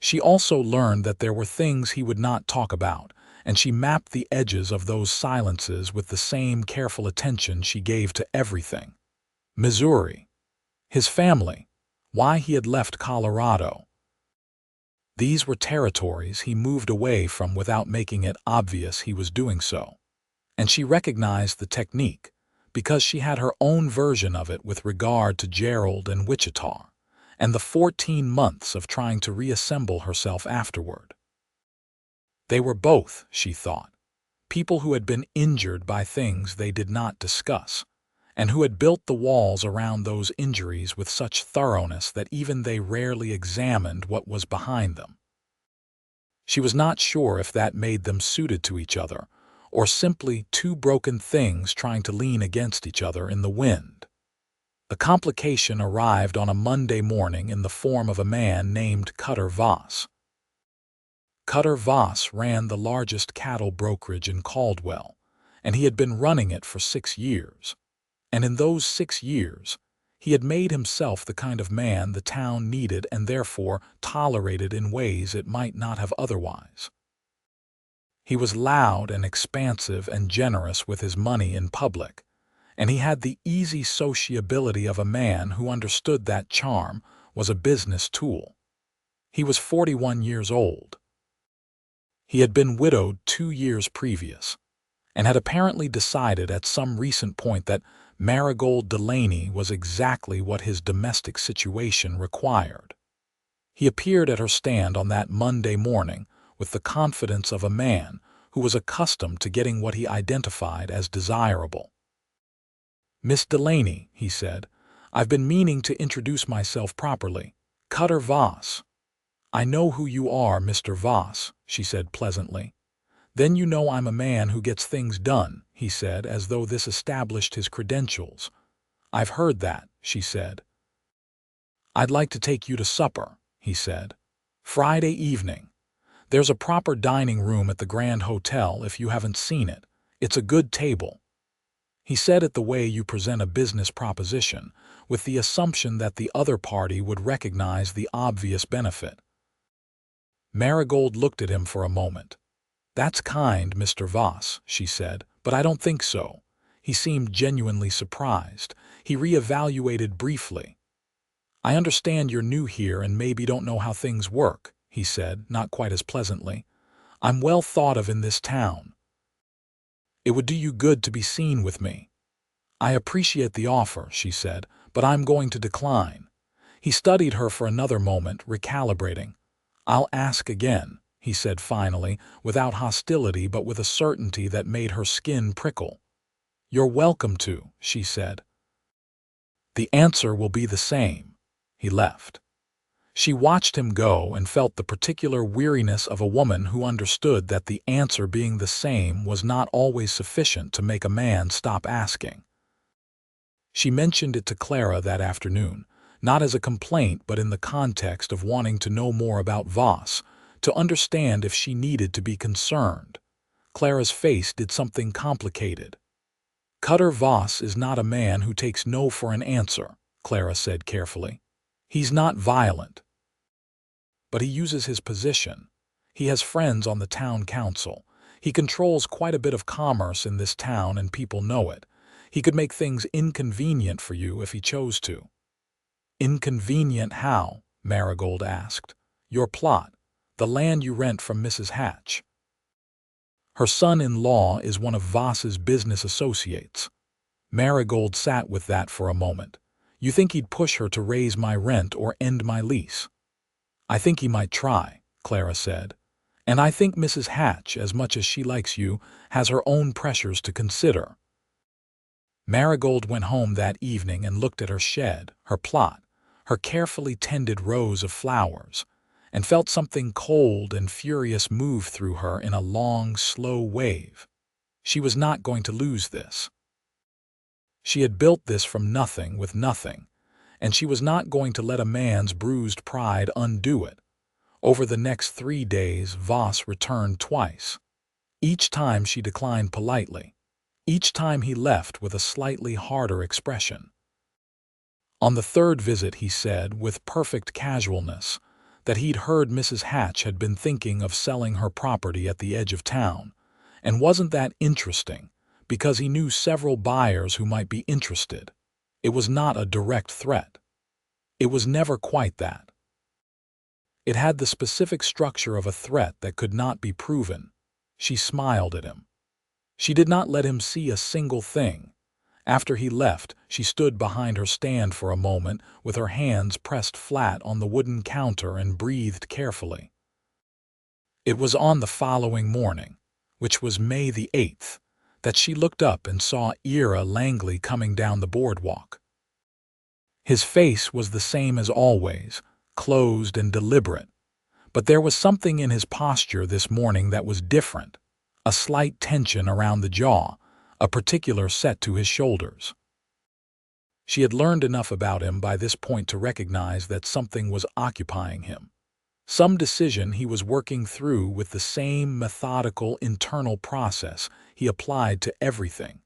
She also learned that there were things he would not talk about, and she mapped the edges of those silences with the same careful attention she gave to everything. Missouri. His family. Why he had left Colorado. These were territories he moved away from without making it obvious he was doing so. And she recognized the technique, because she had her own version of it with regard to Gerald and Wichita, and the 14 months of trying to reassemble herself afterward. They were both, she thought, people who had been injured by things they did not discuss, and who had built the walls around those injuries with such thoroughness that even they rarely examined what was behind them. She was not sure if that made them suited to each other, or simply two broken things trying to lean against each other in the wind. The complication arrived on a Monday morning in the form of a man named Cutter Voss. Cutter Voss ran the largest cattle brokerage in Caldwell, and he had been running it for 6 years. And in those 6 years, he had made himself the kind of man the town needed and therefore tolerated in ways it might not have otherwise. He was loud and expansive and generous with his money in public, and he had the easy sociability of a man who understood that charm was a business tool. He was 41 years old. He had been widowed 2 years previous, and had apparently decided at some recent point that Marigold Delaney was exactly what his domestic situation required. He appeared at her stand on that Monday morning with the confidence of a man who was accustomed to getting what he identified as desirable. "Miss Delaney," he said, "I've been meaning to introduce myself properly. Cutter Voss." "I know who you are, Mr. Voss," she said pleasantly. "Then you know I'm a man who gets things done," he said, as though this established his credentials. "I've heard that," she said. "I'd like to take you to supper," he said. "Friday evening. There's a proper dining room at the Grand Hotel if you haven't seen it. It's a good table." He said it the way you present a business proposition, with the assumption that the other party would recognize the obvious benefit. Marigold looked at him for a moment. "That's kind, Mr. Voss," she said, "but I don't think so." He seemed genuinely surprised. He reevaluated briefly. "I understand you're new here and maybe don't know how things work," he said, not quite as pleasantly. "I'm well thought of in this town. It would do you good to be seen with me." "I appreciate the offer," she said, "but I'm going to decline." He studied her for another moment, recalibrating. "I'll ask again," he said finally, without hostility but with a certainty that made her skin prickle. "You're welcome to," she said. "The answer will be the same." He left. She watched him go and felt the particular weariness of a woman who understood that the answer being the same was not always sufficient to make a man stop asking. She mentioned it to Clara that afternoon, not as a complaint but in the context of wanting to know more about Voss, to understand if she needed to be concerned. Clara's face did something complicated. "Cutter Voss is not a man who takes no for an answer," Clara said carefully. "He's not violent. But he uses his position. He has friends on the town council. He controls quite a bit of commerce in this town and people know it. He could make things inconvenient for you if he chose to." "Inconvenient how?" Marigold asked. "Your plot, the land you rent from Mrs. Hatch." "Her son-in-law is one of Voss's business associates." Marigold sat with that for a moment. "You think he'd push her to raise my rent or end my lease?" "I think he might try," Clara said. "And I think Mrs. Hatch, as much as she likes you, has her own pressures to consider." Marigold went home that evening and looked at her shed, her plot, her carefully tended rows of flowers, and felt something cold and furious move through her in a long, slow wave. She was not going to lose this. She had built this from nothing with nothing, and she was not going to let a man's bruised pride undo it. Over the next 3 days, Voss returned twice. Each time she declined politely. Each time he left with a slightly harder expression. On the third visit he said, with perfect casualness, that he'd heard Mrs. Hatch had been thinking of selling her property at the edge of town, and wasn't that interesting, because he knew several buyers who might be interested. It was not a direct threat. It was never quite that. It had the specific structure of a threat that could not be proven. She smiled at him. She did not let him see a single thing. After he left, she stood behind her stand for a moment with her hands pressed flat on the wooden counter and breathed carefully. It was on the following morning, which was May the 8th, that she looked up and saw Ira Langley coming down the boardwalk. His face was the same as always, closed and deliberate, but there was something in his posture this morning that was different, a slight tension around the jaw, a particular set to his shoulders. She had learned enough about him by this point to recognize that something was occupying him. Some decision he was working through with the same methodical internal process he applied to everything.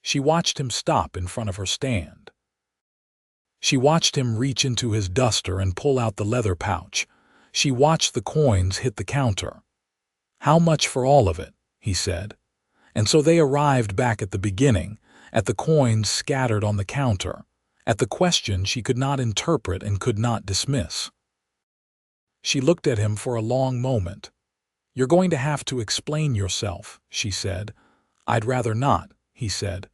She watched him stop in front of her stand. She watched him reach into his duster and pull out the leather pouch. She watched the coins hit the counter. "How much for all of it?" he said. And so they arrived back at the beginning, at the coins scattered on the counter, at the question she could not interpret and could not dismiss. She looked at him for a long moment. "You're going to have to explain yourself," she said. "I'd rather not," he said.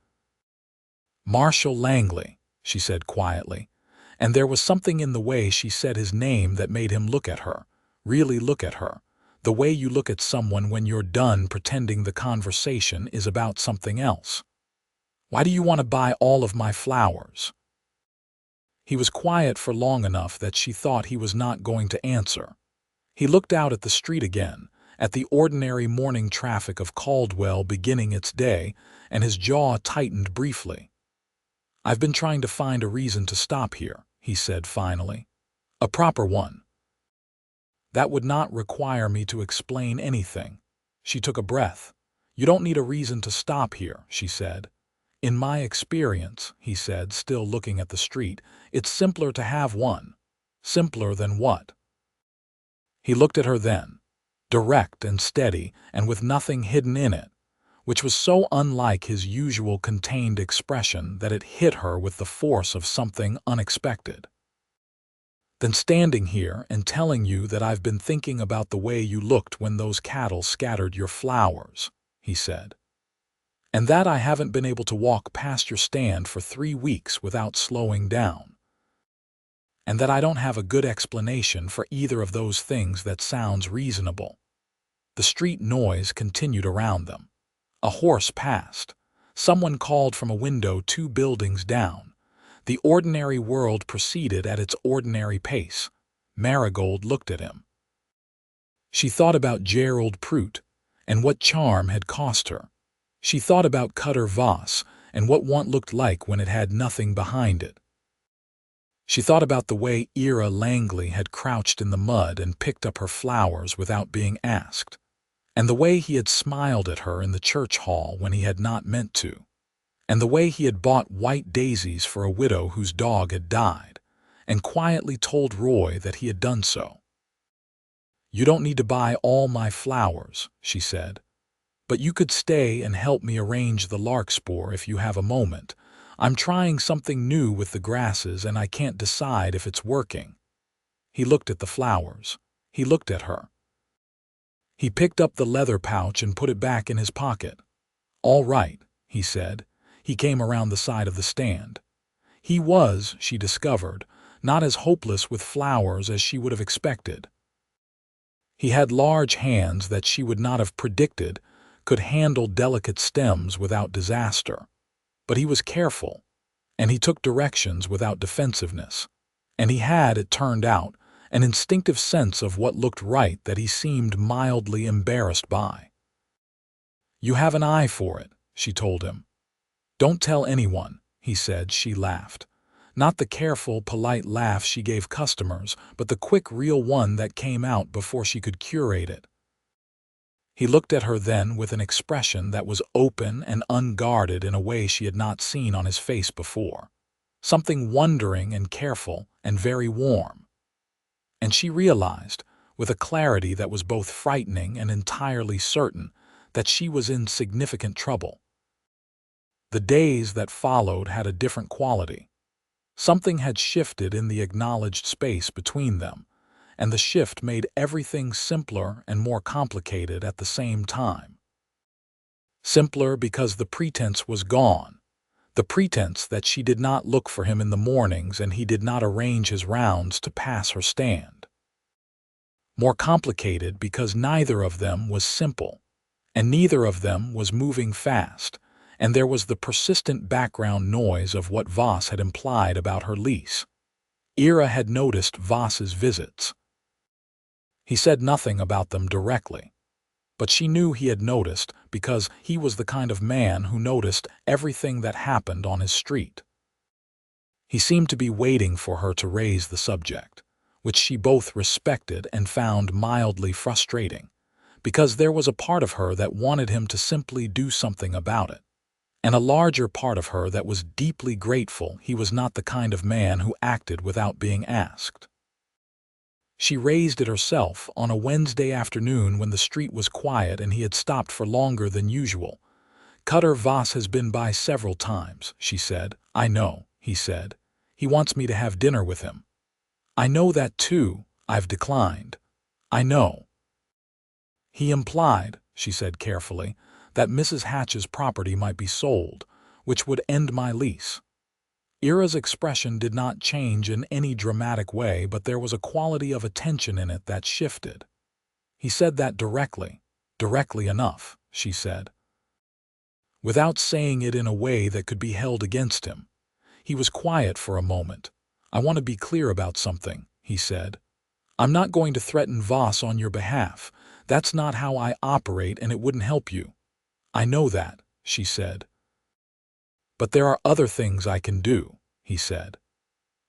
"Marshal Langley," she said quietly, and there was something in the way she said his name that made him look at her, really look at her, the way you look at someone when you're done pretending the conversation is about something else. "Why do you want to buy all of my flowers?" He was quiet for long enough that she thought he was not going to answer. He looked out at the street again, at the ordinary morning traffic of Caldwell beginning its day, and his jaw tightened briefly. "I've been trying to find a reason to stop here," he said finally. "A proper one. That would not require me to explain anything." She took a breath. "You don't need a reason to stop here," she said. "In my experience," he said, still looking at the street, "it's simpler to have one." "Simpler than what?" He looked at her then, direct and steady and with nothing hidden in it, which was so unlike his usual contained expression that it hit her with the force of something unexpected. "Than standing here and telling you that I've been thinking about the way you looked when those cattle scattered your flowers," he said. "And that I haven't been able to walk past your stand for 3 weeks without slowing down. And that I don't have a good explanation for either of those things that sounds reasonable." The street noise continued around them. A horse passed. Someone called from a window 2 buildings down. The ordinary world proceeded at its ordinary pace. Marigold looked at him. She thought about Gerald Prout and what charm had cost her. She thought about Cutter Voss and what want looked like when it had nothing behind it. She thought about the way Ira Langley had crouched in the mud and picked up her flowers without being asked, and the way he had smiled at her in the church hall when he had not meant to, and the way he had bought white daisies for a widow whose dog had died, and quietly told Roy that he had done so. "You don't need to buy all my flowers," she said, "but you could stay and help me arrange the larkspur if you have a moment. I'm trying something new with the grasses and I can't decide if it's working." He looked at the flowers. He looked at her. He picked up the leather pouch and put it back in his pocket. "All right," he said. He came around the side of the stand. He was, she discovered, not as hopeless with flowers as she would have expected. He had large hands that she would not have predicted could handle delicate stems without disaster. But he was careful, and he took directions without defensiveness, and he had, it turned out, an instinctive sense of what looked right that he seemed mildly embarrassed by. "You have an eye for it," she told him. "Don't tell anyone," he said. She laughed. Not the careful, polite laugh she gave customers, but the quick, real one that came out before she could curate it. He looked at her then with an expression that was open and unguarded in a way she had not seen on his face before. Something wondering and careful and very warm. And she realized, with a clarity that was both frightening and entirely certain, that she was in significant trouble. The days that followed had a different quality. Something had shifted in the acknowledged space between them, and the shift made everything simpler and more complicated at the same time. Simpler because the pretense was gone, the pretense that she did not look for him in the mornings and he did not arrange his rounds to pass her stand. More complicated because neither of them was simple, and neither of them was moving fast, and there was the persistent background noise of what Voss had implied about her lease. Ira had noticed Voss's visits. He said nothing about them directly, but she knew he had noticed because he was the kind of man who noticed everything that happened on his street. He seemed to be waiting for her to raise the subject, which she both respected and found mildly frustrating, because there was a part of her that wanted him to simply do something about it, and a larger part of her that was deeply grateful he was not the kind of man who acted without being asked. She raised it herself on a Wednesday afternoon when the street was quiet and he had stopped for longer than usual. "Cutter Voss has been by several times," she said. "I know," he said. "He wants me to have dinner with him." "I know that too. I've declined." "I know." "He implied," she said carefully, "that Mrs. Hatch's property might be sold, which would end my lease." Ira's expression did not change in any dramatic way, but there was a quality of attention in it that shifted. "He said that directly enough," she said, without saying it in a way that could be held against him. He was quiet for a moment. "I want to be clear about something," he said. "I'm not going to threaten Voss on your behalf. That's not how I operate, and it wouldn't help you." "I know that," she said. "But there are other things I can do," he said.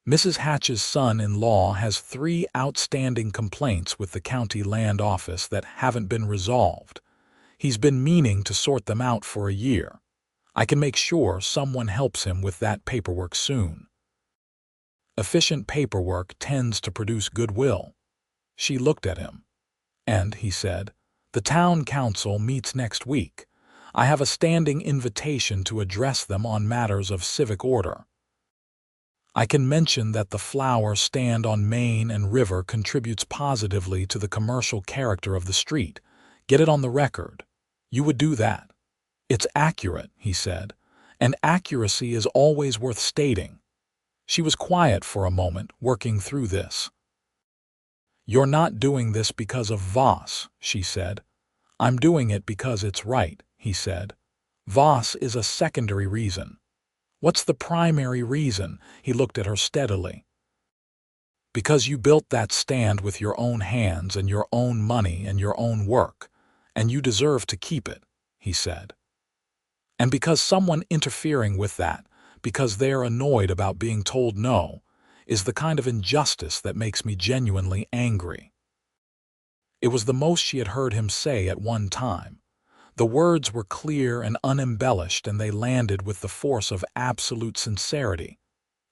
"Mrs. Hatch's son-in-law has 3 outstanding complaints with the county land office that haven't been resolved. He's been meaning to sort them out for a year. I can make sure someone helps him with that paperwork soon." Efficient paperwork tends to produce goodwill. She looked at him. "And," he said, "the town council meets next week. I have a standing invitation to address them on matters of civic order. I can mention that the flower stand on Main and River contributes positively to the commercial character of the street. Get it on the record. You would do that." "It's accurate," he said, "and accuracy is always worth stating." She was quiet for a moment, working through this. "You're not doing this because of Voss," she said. "I'm doing it because it's right," he said. "Voss is a secondary reason." "What's the primary reason?" He looked at her steadily. "Because you built that stand with your own hands and your own money and your own work, and you deserve to keep it," he said. "And because someone interfering with that, because they're annoyed about being told no, is the kind of injustice that makes me genuinely angry." It was the most she had heard him say at one time. The words were clear and unembellished, and they landed with the force of absolute sincerity.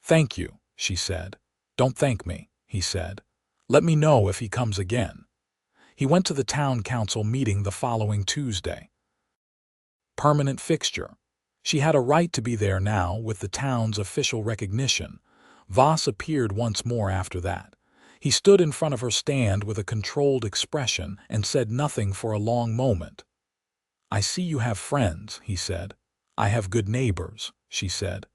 "Thank you," she said. "Don't thank me," he said. "Let me know if he comes again." He went to the town council meeting the following Tuesday. Permanent fixture. She had a right to be there now with the town's official recognition. Voss appeared once more after that. He stood in front of her stand with a controlled expression and said nothing for a long moment. "I see you have friends," he said. "I have good neighbors," she said.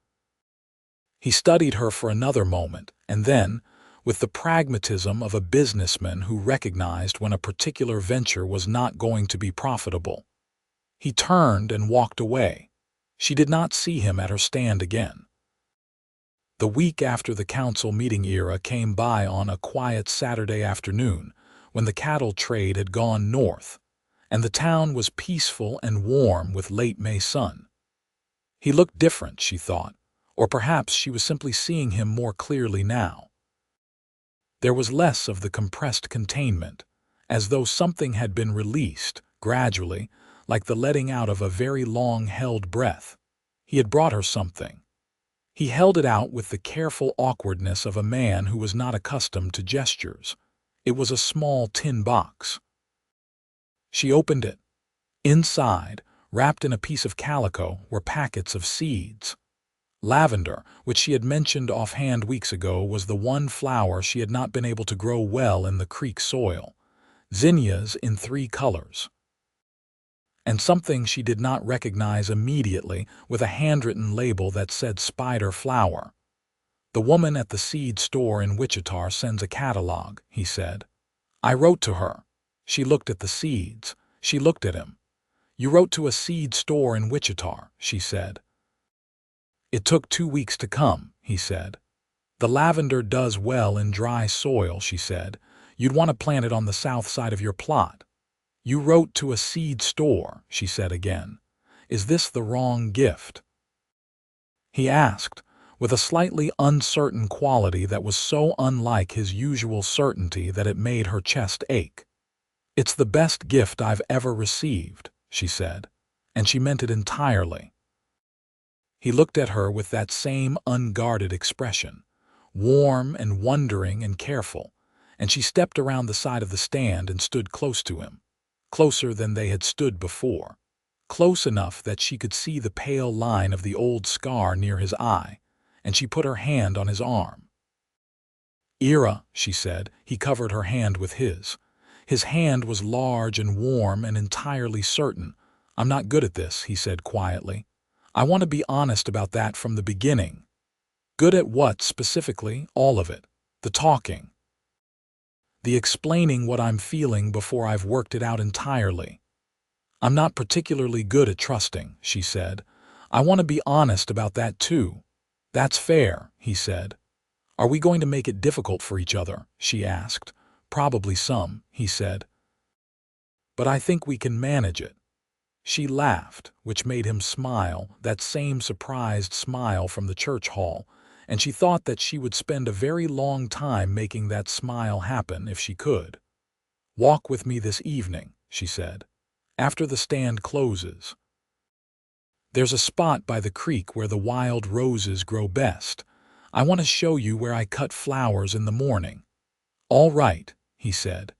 He studied her for another moment, and then, with the pragmatism of a businessman who recognized when a particular venture was not going to be profitable, he turned and walked away. She did not see him at her stand again. The week after the council meeting era came by on a quiet Saturday afternoon when the cattle trade had gone north, and the town was peaceful and warm with late May sun. He looked different, she thought, or perhaps she was simply seeing him more clearly now. There was less of the compressed containment, as though something had been released, gradually, like the letting out of a very long-held breath. He had brought her something. He held it out with the careful awkwardness of a man who was not accustomed to gestures. It was a small tin box. She opened it. Inside, wrapped in a piece of calico, were packets of seeds. Lavender, which she had mentioned offhand weeks ago, was the one flower she had not been able to grow well in the creek soil. Zinnias in 3 colors. And something she did not recognize immediately, with a handwritten label that said spider flower. "The woman at the seed store in Wichita sends a catalog," he said. "I wrote to her." She looked at the seeds. She looked at him. "You wrote to a seed store in Wichita," she said. "It took 2 weeks to come," he said. "The lavender does well in dry soil," she said. "You'd want to plant it on the south side of your plot." "You wrote to a seed store," she said again. "Is this the wrong gift?" He asked, with a slightly uncertain quality that was so unlike his usual certainty that it made her chest ache. "It's the best gift I've ever received," she said, and she meant it entirely. He looked at her with that same unguarded expression, warm and wondering and careful, and she stepped around the side of the stand and stood close to him, closer than they had stood before, close enough that she could see the pale line of the old scar near his eye, and she put her hand on his arm. "Ira," she said. He covered her hand with his. His hand was large and warm and entirely certain. "I'm not good at this," he said quietly. "I want to be honest about that from the beginning." "Good at what specifically?" "All of it. The talking. The explaining what I'm feeling before I've worked it out entirely. I'm not particularly good at trusting," she said. "I want to be honest about that too." "That's fair," he said. "Are we going to make it difficult for each other?" she asked. "Probably some," he said. "But I think we can manage it." She laughed, which made him smile, that same surprised smile from the church hall, and she thought that she would spend a very long time making that smile happen if she could. "Walk with me this evening," she said, "after the stand closes. There's a spot by the creek where the wild roses grow best. I want to show you where I cut flowers in the morning." "All right," he said.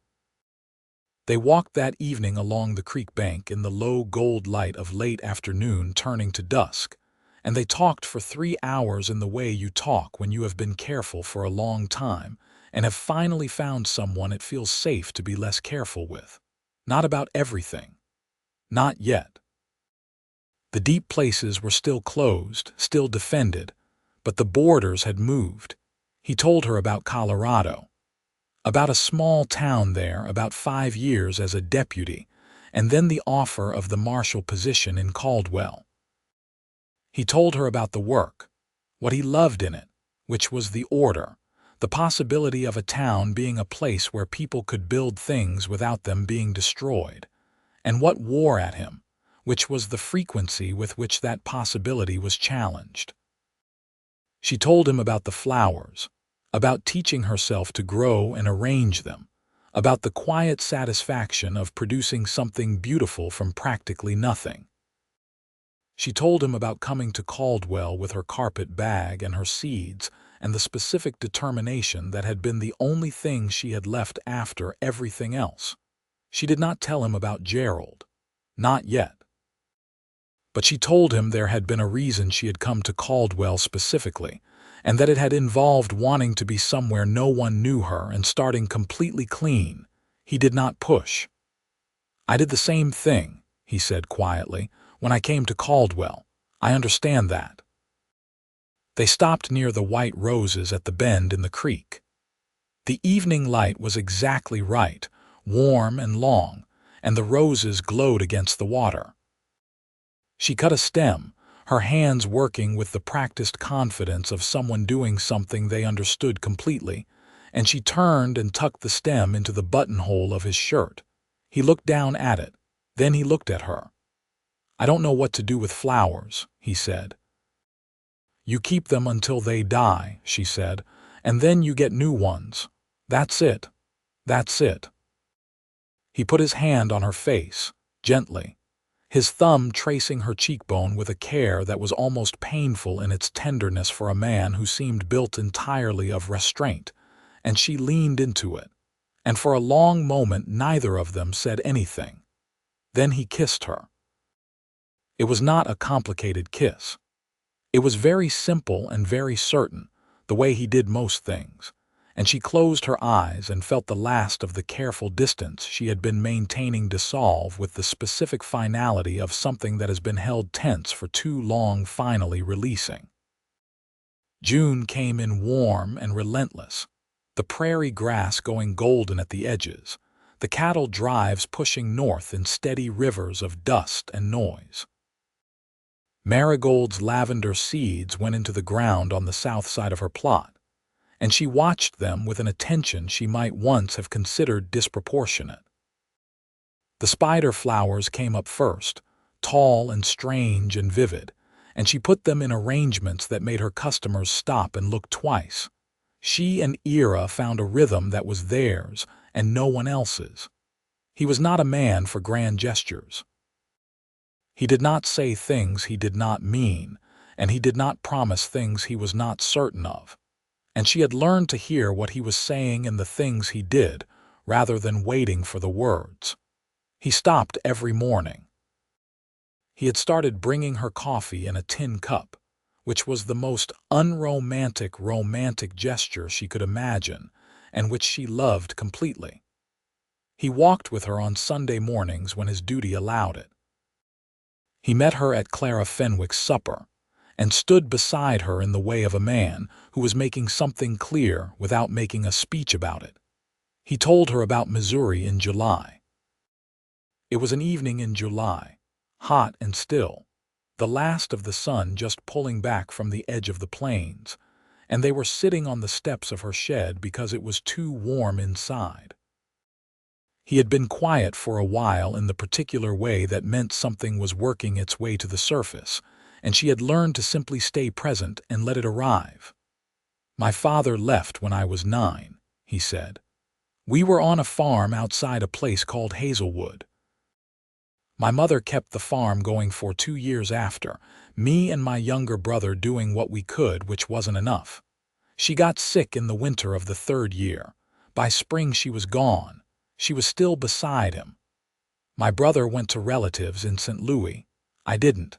They walked that evening along the creek bank in the low gold light of late afternoon turning to dusk, and they talked for 3 hours in the way you talk when you have been careful for a long time and have finally found someone it feels safe to be less careful with. Not about everything. Not yet. The deep places were still closed, still defended, but the borders had moved. He told her about Colorado. About a small town there, about 5 years as a deputy, and then the offer of the marshal position in Caldwell. He told her about the work, what he loved in it, which was the order, the possibility of a town being a place where people could build things without them being destroyed, and what wore at him, which was the frequency with which that possibility was challenged. She told him about the flowers, about teaching herself to grow and arrange them, about the quiet satisfaction of producing something beautiful from practically nothing. She told him about coming to Caldwell with her carpet bag and her seeds and the specific determination that had been the only thing she had left after everything else. She did not tell him about Gerald. Not yet. But she told him there had been a reason she had come to Caldwell specifically, and that it had involved wanting to be somewhere no one knew her and starting completely clean. He did not push. "I did the same thing," he said quietly, "when I came to Caldwell. I understand that." They stopped near the white roses at the bend in the creek. The evening light was exactly right, warm and long, and the roses glowed against the water. She cut a stem, her hands working with the practiced confidence of someone doing something they understood completely, and she turned and tucked the stem into the buttonhole of his shirt. He looked down at it. Then he looked at her. "I don't know what to do with flowers," he said. "You keep them until they die," she said, "and then you get new ones. That's it. That's it." He put his hand on her face, gently, his thumb tracing her cheekbone with a care that was almost painful in its tenderness for a man who seemed built entirely of restraint, and she leaned into it, and for a long moment neither of them said anything. Then he kissed her. It was not a complicated kiss. It was very simple and very certain, the way he did most things, and she closed her eyes and felt the last of the careful distance she had been maintaining dissolve with the specific finality of something that has been held tense for too long finally releasing. June came in warm and relentless, the prairie grass going golden at the edges, the cattle drives pushing north in steady rivers of dust and noise. Marigold's lavender seeds went into the ground on the south side of her plot, and she watched them with an attention she might once have considered disproportionate. The spider flowers came up first, tall and strange and vivid, and she put them in arrangements that made her customers stop and look twice. She and Ira found a rhythm that was theirs and no one else's. He was not a man for grand gestures. He did not say things he did not mean, and he did not promise things he was not certain of. And she had learned to hear what he was saying in the things he did, rather than waiting for the words. He stopped every morning. He had started bringing her coffee in a tin cup, which was the most unromantic romantic gesture she could imagine, and which she loved completely. He walked with her on Sunday mornings when his duty allowed it. He met her at Clara Fenwick's supper, and stood beside her in the way of a man who was making something clear without making a speech about it. He told her about Missouri in July. It was an evening in July, hot and still, the last of the sun just pulling back from the edge of the plains, and they were sitting on the steps of her shed because it was too warm inside. He had been quiet for a while in the particular way that meant something was working its way to the surface, and she had learned to simply stay present and let it arrive. "My father left when I was 9, he said. "We were on a farm outside a place called Hazelwood. My mother kept the farm going for 2 years after, me and my younger brother doing what we could, which wasn't enough. She got sick in the winter of the 3rd year. By spring she was gone. She was still beside him. My brother went to relatives in St. Louis. I didn't.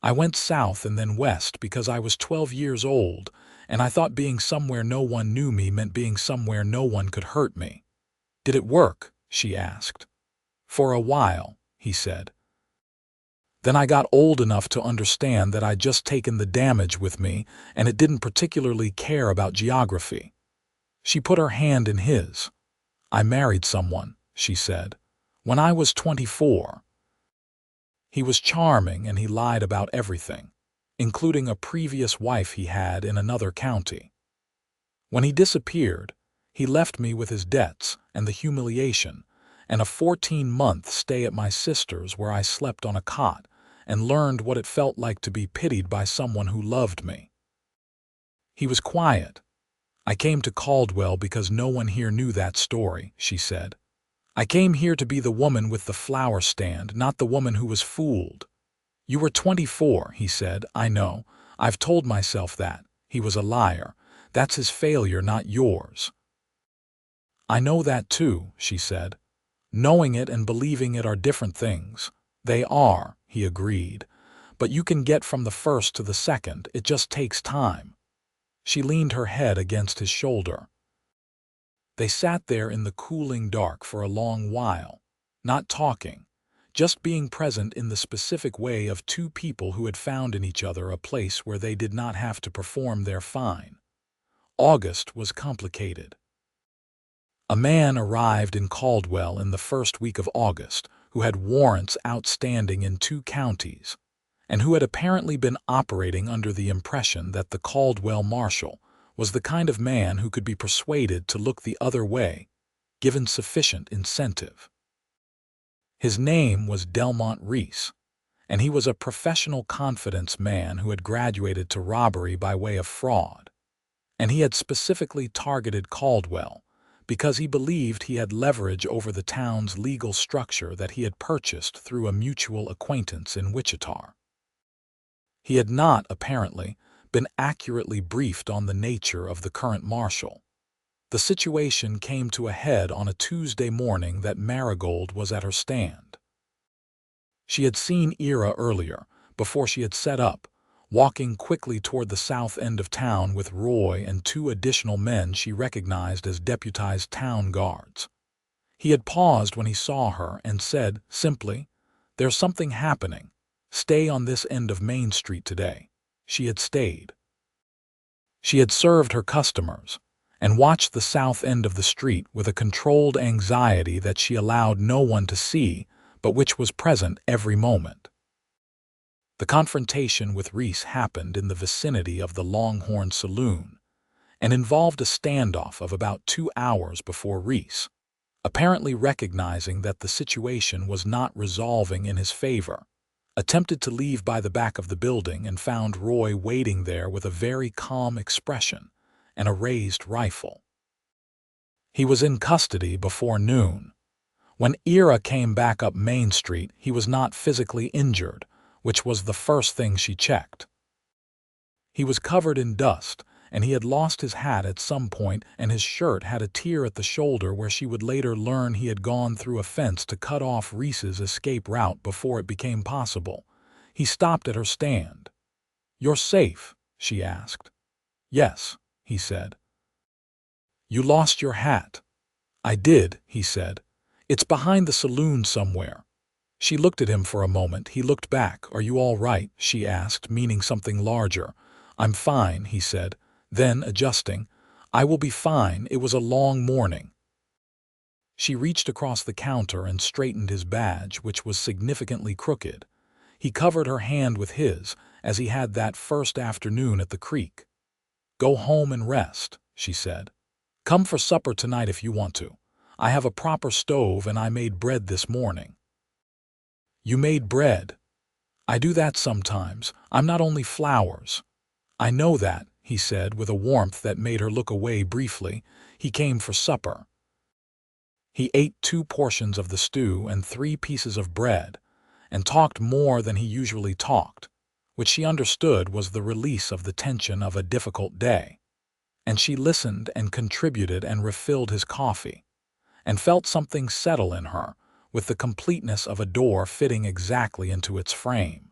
I went south and then west because I was 12 years old, and I thought being somewhere no one knew me meant being somewhere no one could hurt me." "Did it work?" she asked. "For a while," he said. "Then I got old enough to understand that I'd just taken the damage with me, and it didn't particularly care about geography." She put her hand in his. "I married someone," she said, "when I was 24. He was charming and he lied about everything, including a previous wife he had in another county. When he disappeared, he left me with his debts and the humiliation and a 14-month stay at my sister's where I slept on a cot and learned what it felt like to be pitied by someone who loved me. He was quiet. "I came to Caldwell because no one here knew that story," she said. "I came here to be the woman with the flower stand, not the woman who was fooled." "You were 24, he said. "I know. I've told myself that. He was a liar. That's his failure, not yours." "I know that too," she said. "Knowing it and believing it are different things." "They are," he agreed. "But you can get from the first to the second. It just takes time." She leaned her head against his shoulder. They sat there in the cooling dark for a long while, not talking, just being present in the specific way of two people who had found in each other a place where they did not have to perform their fine. August was complicated. A man arrived in Caldwell in the first week of August who had warrants outstanding in 2 counties, and who had apparently been operating under the impression that the Caldwell marshal was the kind of man who could be persuaded to look the other way, given sufficient incentive. His name was Delmont Reese, and he was a professional confidence man who had graduated to robbery by way of fraud, and he had specifically targeted Caldwell because he believed he had leverage over the town's legal structure that he had purchased through a mutual acquaintance in Wichita. He had not, apparently, been accurately briefed on the nature of the current marshal. The situation came to a head on a Tuesday morning that Marigold was at her stand. She had seen Ira earlier, before she had set up, walking quickly toward the south end of town with Roy and 2 additional men she recognized as deputized town guards. He had paused when he saw her and said, simply, "There's something happening. Stay on this end of Main Street today." She had stayed. She had served her customers and watched the south end of the street with a controlled anxiety that she allowed no one to see, but which was present every moment. The confrontation with Reese happened in the vicinity of the Longhorn Saloon and involved a standoff of about 2 hours before Reese, apparently recognizing that the situation was not resolving in his favor, attempted to leave by the back of the building and found Roy waiting there with a very calm expression and a raised rifle. He was in custody before noon. When Ira came back up Main Street, he was not physically injured, which was the first thing she checked. He was covered in dust, and he had lost his hat at some point, and his shirt had a tear at the shoulder where she would later learn he had gone through a fence to cut off Reese's escape route before it became possible. He stopped at her stand. "You're safe?" she asked. "Yes," he said. "You lost your hat." "I did," he said. "It's behind the saloon somewhere." She looked at him for a moment. He looked back. "Are you all right?" she asked, meaning something larger. "I'm fine," he said. Then, adjusting, "I will be fine. It was a long morning." She reached across the counter and straightened his badge, which was significantly crooked. He covered her hand with his, as he had that first afternoon at the creek. "Go home and rest," she said. "Come for supper tonight if you want to. I have a proper stove and I made bread this morning." "You made bread?" "I do that sometimes. I'm not only flowers." "I know that," he said with a warmth that made her look away briefly. He came for supper. He ate 2 portions of the stew and 3 pieces of bread, and talked more than he usually talked, which she understood was the release of the tension of a difficult day. And she listened and contributed and refilled his coffee, and felt something settle in her, with the completeness of a door fitting exactly into its frame.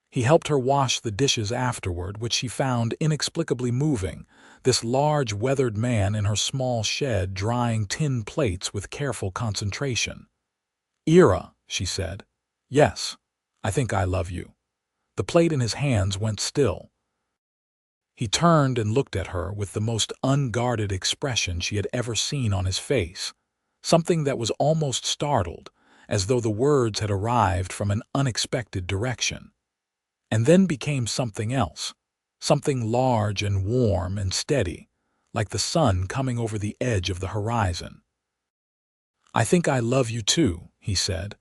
He helped her wash the dishes afterward, which she found inexplicably moving, this large weathered man in her small shed drying tin plates with careful concentration. "Ira," she said. "Yes, I think I love you." The plate in his hands went still. He turned and looked at her with the most unguarded expression she had ever seen on his face, something that was almost startled, as though the words had arrived from an unexpected direction, and then became something else, something large and warm and steady, like the sun coming over the edge of the horizon. "I think I love you too," he said.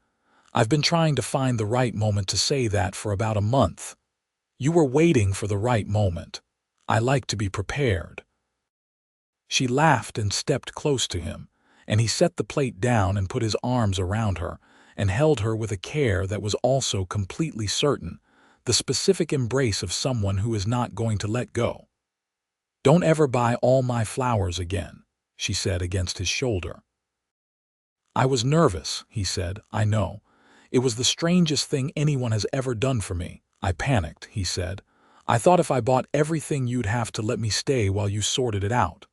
"I've been trying to find the right moment to say that for about a month. You were waiting for the right moment. I like to be prepared." She laughed and stepped close to him, and he set the plate down and put his arms around her and held her with a care that was also completely certain, the specific embrace of someone who is not going to let go. "Don't ever buy all my flowers again," she said against his shoulder. "I was nervous," he said, "I know. It was the strangest thing anyone has ever done for me. I panicked," he said. "I thought if I bought everything you'd have to let me stay while you sorted it out.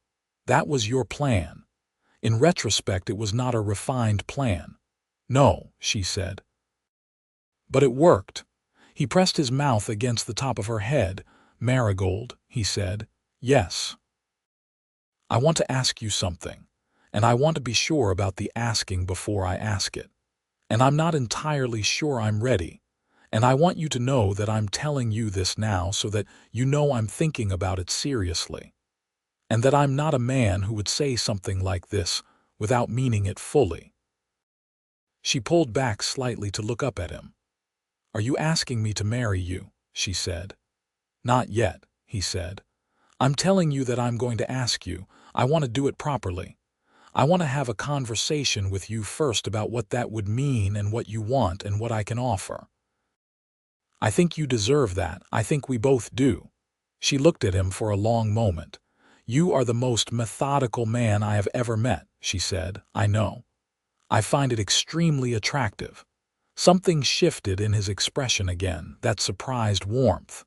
That was your plan. In retrospect, it was not a refined plan." "No," she said. "But it worked." He pressed his mouth against the top of her head. "Marigold," he said, "yes. I want to ask you something, and I want to be sure about the asking before I ask it. And I'm not entirely sure I'm ready. And I want you to know that I'm telling you this now so that you know I'm thinking about it seriously. And that I'm not a man who would say something like this without meaning it fully." She pulled back slightly to look up at him. "Are you asking me to marry you?" she said. "Not yet," he said. "I'm telling you that I'm going to ask you. I want to do it properly. I want to have a conversation with you first about what that would mean and what you want and what I can offer. I think you deserve that. I think we both do." She looked at him for a long moment. "You are the most methodical man I have ever met," she said. "I know. I find it extremely attractive." Something shifted in his expression again, that surprised warmth.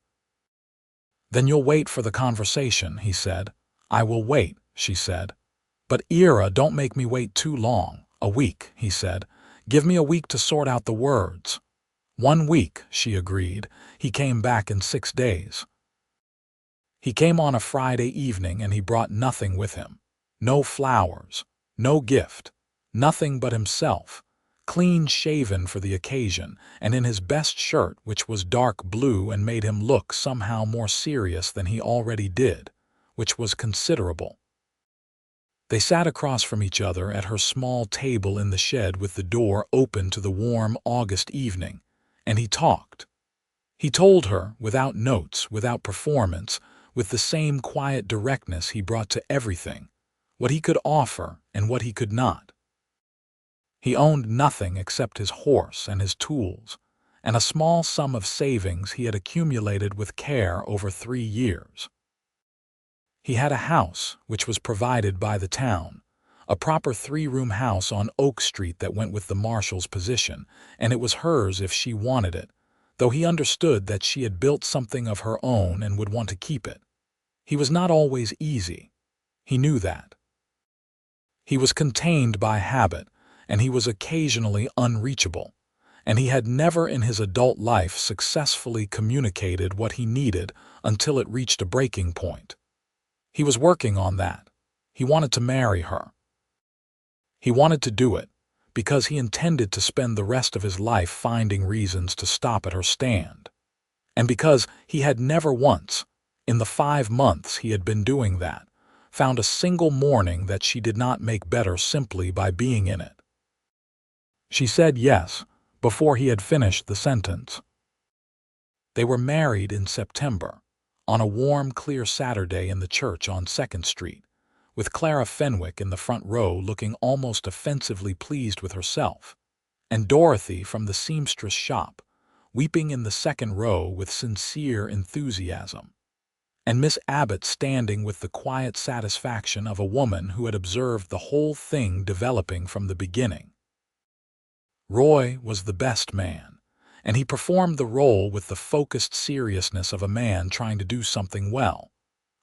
"Then you'll wait for the conversation," he said. "I will wait," she said. "But Ira, don't make me wait too long." "A week," he said. "Give me a week to sort out the words." "1 week," she agreed. He came back in 6 days. He came on a Friday evening and he brought nothing with him. No flowers, no gift, nothing but himself, clean shaven for the occasion, and in his best shirt, which was dark blue and made him look somehow more serious than he already did, which was considerable. They sat across from each other at her small table in the shed with the door open to the warm August evening, and he talked. He told her, without notes, without performance, with the same quiet directness he brought to everything, what he could offer and what he could not. He owned nothing except his horse and his tools, and a small sum of savings he had accumulated with care over 3 years. He had a house, which was provided by the town, a proper 3-room house on Oak Street that went with the marshal's position, and it was hers if she wanted it, though he understood that she had built something of her own and would want to keep it. He was not always easy. He knew that. He was contained by habit, and he was occasionally unreachable, and he had never in his adult life successfully communicated what he needed until it reached a breaking point. He was working on that. He wanted to marry her. He wanted to do it because he intended to spend the rest of his life finding reasons to stop at her stand, and because he had never once, in the 5 months he had been doing that, found a single morning that she did not make better simply by being in it. She said yes before he had finished the sentence. They were married in September, on a warm, clear Saturday in the church on 2nd Street, with Clara Fenwick in the front row looking almost offensively pleased with herself, and Dorothy from the seamstress shop, weeping in the 2nd row with sincere enthusiasm, and Miss Abbott standing with the quiet satisfaction of a woman who had observed the whole thing developing from the beginning. Roy was the best man, and he performed the role with the focused seriousness of a man trying to do something well,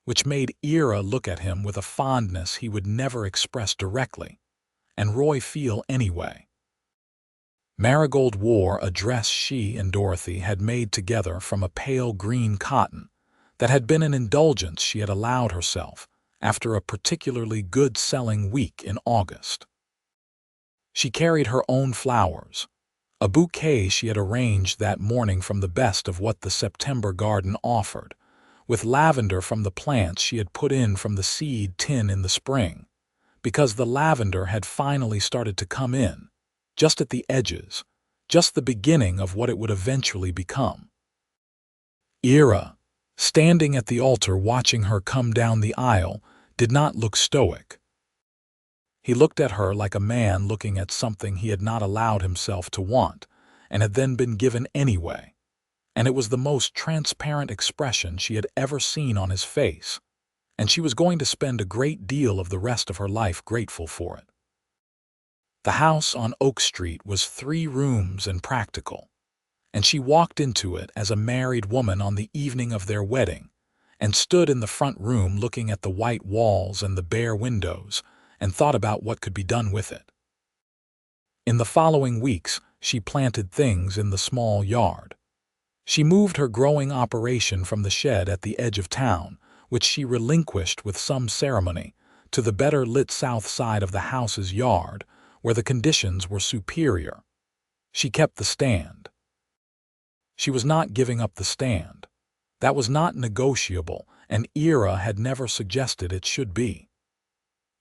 which made Ira look at him with a fondness he would never express directly, and Roy feel anyway. Marigold wore a dress she and Dorothy had made together from a pale green cotton that had been an indulgence she had allowed herself after a particularly good-selling week in August. She carried her own flowers, a bouquet she had arranged that morning from the best of what the September garden offered, with lavender from the plants she had put in from the seed tin in the spring, because the lavender had finally started to come in, just at the edges, just the beginning of what it would eventually become. Ira, standing at the altar watching her come down the aisle, did not look stoic. He looked at her like a man looking at something he had not allowed himself to want, and had then been given anyway. And it was the most transparent expression she had ever seen on his face, and she was going to spend a great deal of the rest of her life grateful for it. The house on Oak Street was 3 rooms and practical, and she walked into it as a married woman on the evening of their wedding, and stood in the front room looking at the white walls and the bare windows, and thought about what could be done with it. In the following weeks, she planted things in the small yard. She moved her growing operation from the shed at the edge of town, which she relinquished with some ceremony, to the better-lit south side of the house's yard, where the conditions were superior. She kept the stand. She was not giving up the stand. That was not negotiable, and Ira had never suggested it should be.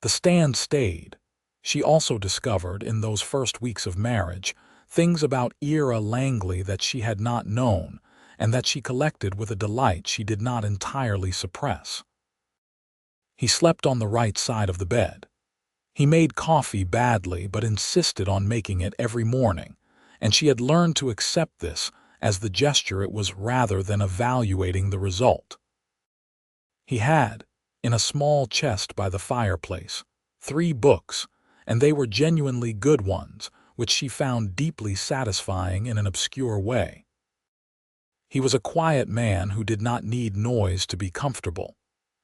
The stand stayed. She also discovered, in those first weeks of marriage, things about Ira Langley that she had not known, and that she collected with a delight she did not entirely suppress. He slept on the right side of the bed. He made coffee badly but insisted on making it every morning, and she had learned to accept this as the gesture it was rather than evaluating the result. He had, in a small chest by the fireplace, 3 books, and they were genuinely good ones, which she found deeply satisfying in an obscure way. He was a quiet man who did not need noise to be comfortable,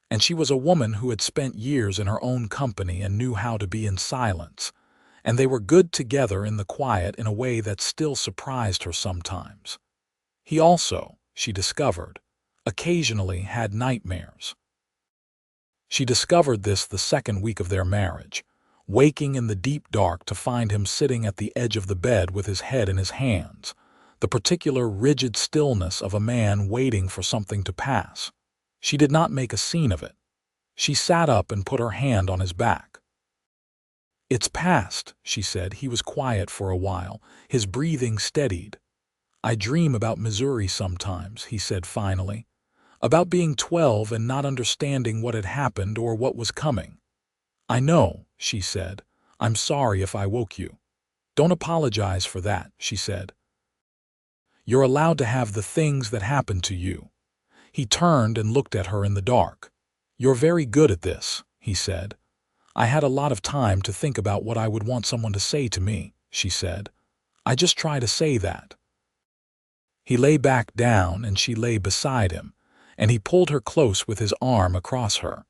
and she was a woman who had spent years in her own company and knew how to be in silence, and they were good together in the quiet in a way that still surprised her sometimes. He also, she discovered, occasionally had nightmares. She discovered this the second week of their marriage, waking in the deep dark to find him sitting at the edge of the bed with his head in his hands, the particular rigid stillness of a man waiting for something to pass. She did not make a scene of it. She sat up and put her hand on his back. "It's past," she said. He was quiet for a while, his breathing steadied. "I dream about Missouri sometimes," he said finally, "about being 12 and not understanding what had happened or what was coming." "I know," she said. "I'm sorry if I woke you." "Don't apologize for that," she said. "You're allowed to have the things that happen to you." He turned and looked at her in the dark. "You're very good at this," he said. "I had a lot of time to think about what I would want someone to say to me," she said. "I just try to say that." He lay back down and she lay beside him, and he pulled her close with his arm across her,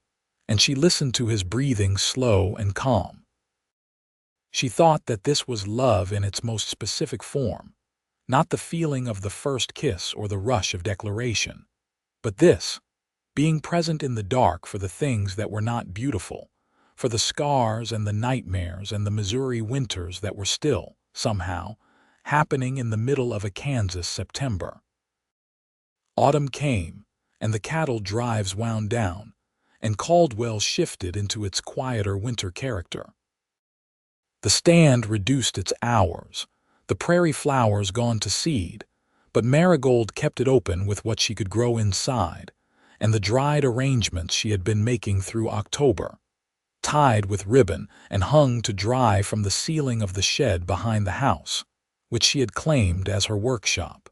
and she listened to his breathing slow and calm. She thought that this was love in its most specific form, not the feeling of the first kiss or the rush of declaration, but this, being present in the dark for the things that were not beautiful, for the scars and the nightmares and the Missouri winters that were still, somehow, happening in the middle of a Kansas September. Autumn came, and the cattle drives wound down, and Caldwell shifted into its quieter winter character. The stand reduced its hours, the prairie flowers gone to seed, but Marigold kept it open with what she could grow inside, and the dried arrangements she had been making through October, tied with ribbon and hung to dry from the ceiling of the shed behind the house, which she had claimed as her workshop.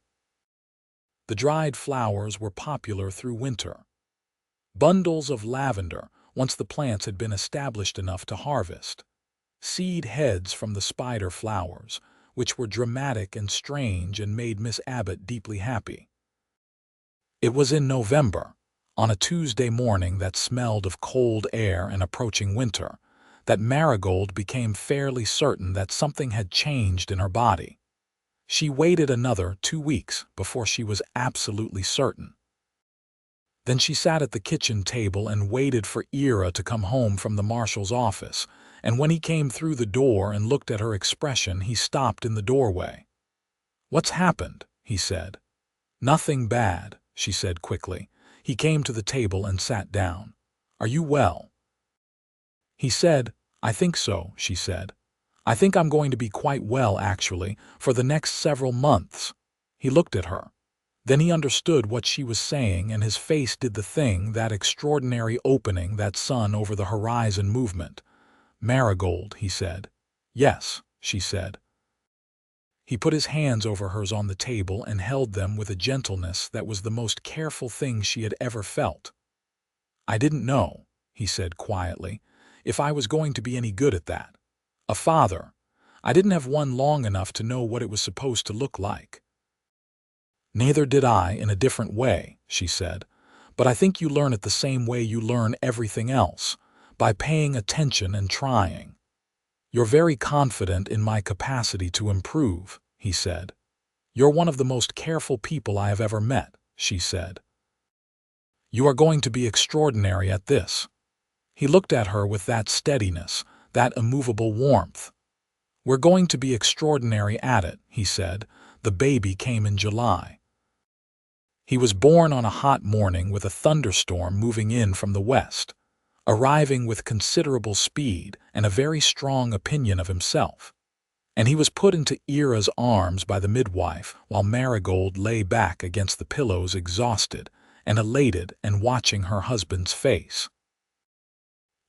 The dried flowers were popular through winter. Bundles of lavender, once the plants had been established enough to harvest. Seed heads from the spider flowers, which were dramatic and strange and made Miss Abbott deeply happy. It was in November, on a Tuesday morning that smelled of cold air and approaching winter, that Marigold became fairly certain that something had changed in her body. She waited another 2 weeks before she was absolutely certain. Then she sat at the kitchen table and waited for Ira to come home from the marshal's office, and when he came through the door and looked at her expression, he stopped in the doorway. "What's happened?" he said. "Nothing bad," she said quickly. He came to the table and sat down. "Are you well?" He said, "I think so," she said. "I think I'm going to be quite well, actually, for the next several months." He looked at her. Then he understood what she was saying, and his face did the thing, that extraordinary opening, that sun over the horizon movement. "Marigold," he said. "Yes," she said. He put his hands over hers on the table and held them with a gentleness that was the most careful thing she had ever felt. "I didn't know," he said quietly, "if I was going to be any good at that. A father. I didn't have one long enough to know what it was supposed to look like." "Neither did I, in a different way," she said. "But I think you learn it the same way you learn everything else, by paying attention and trying." "You're very confident in my capacity to improve," he said. "You're one of the most careful people I have ever met," she said. "You are going to be extraordinary at this." He looked at her with that steadiness, that immovable warmth. "We're going to be extraordinary at it," he said. "The baby came in July. He was born on a hot morning with a thunderstorm moving in from the west, arriving with considerable speed and a very strong opinion of himself. And he was put into Ira's arms by the midwife while Marigold lay back against the pillows, exhausted and elated, and watching her husband's face.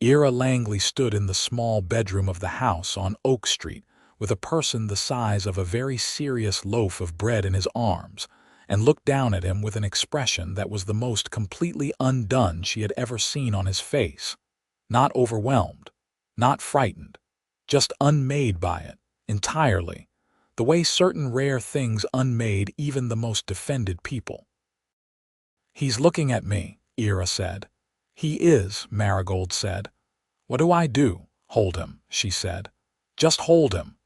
Ira Langley stood in the small bedroom of the house on Oak Street with a person the size of a very serious loaf of bread in his arms, and looked down at him with an expression that was the most completely undone she had ever seen on his face. Not overwhelmed, not frightened, just unmade by it, entirely, the way certain rare things unmade even the most defended people. "He's looking at me," Ira said. "He is," Marigold said. "What do I do?" "Hold him," she said. "Just hold him."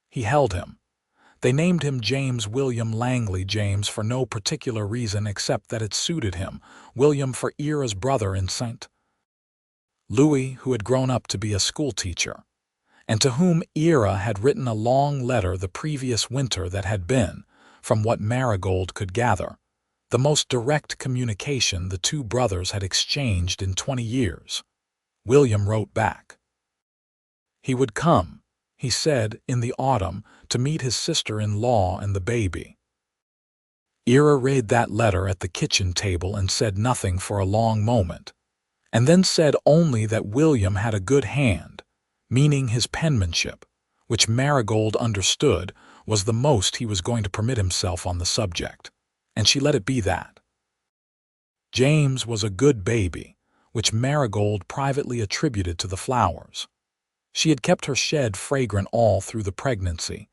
He held him. They named him James William Langley, James for no particular reason except that it suited him, William for Ira's brother in St. Louis, who had grown up to be a schoolteacher, and to whom Ira had written a long letter the previous winter that had been, from what Marigold could gather, the most direct communication the two brothers had exchanged in 20 years. William wrote back. He would come, he said, in the autumn, to meet his sister-in-law and the baby. Ira read that letter at the kitchen table and said nothing for a long moment, and then said only that William had a good hand, meaning his penmanship, which Marigold understood was the most he was going to permit himself on the subject, and she let it be that. James was a good baby, which Marigold privately attributed to the flowers. She had kept her shed fragrant all through the pregnancy,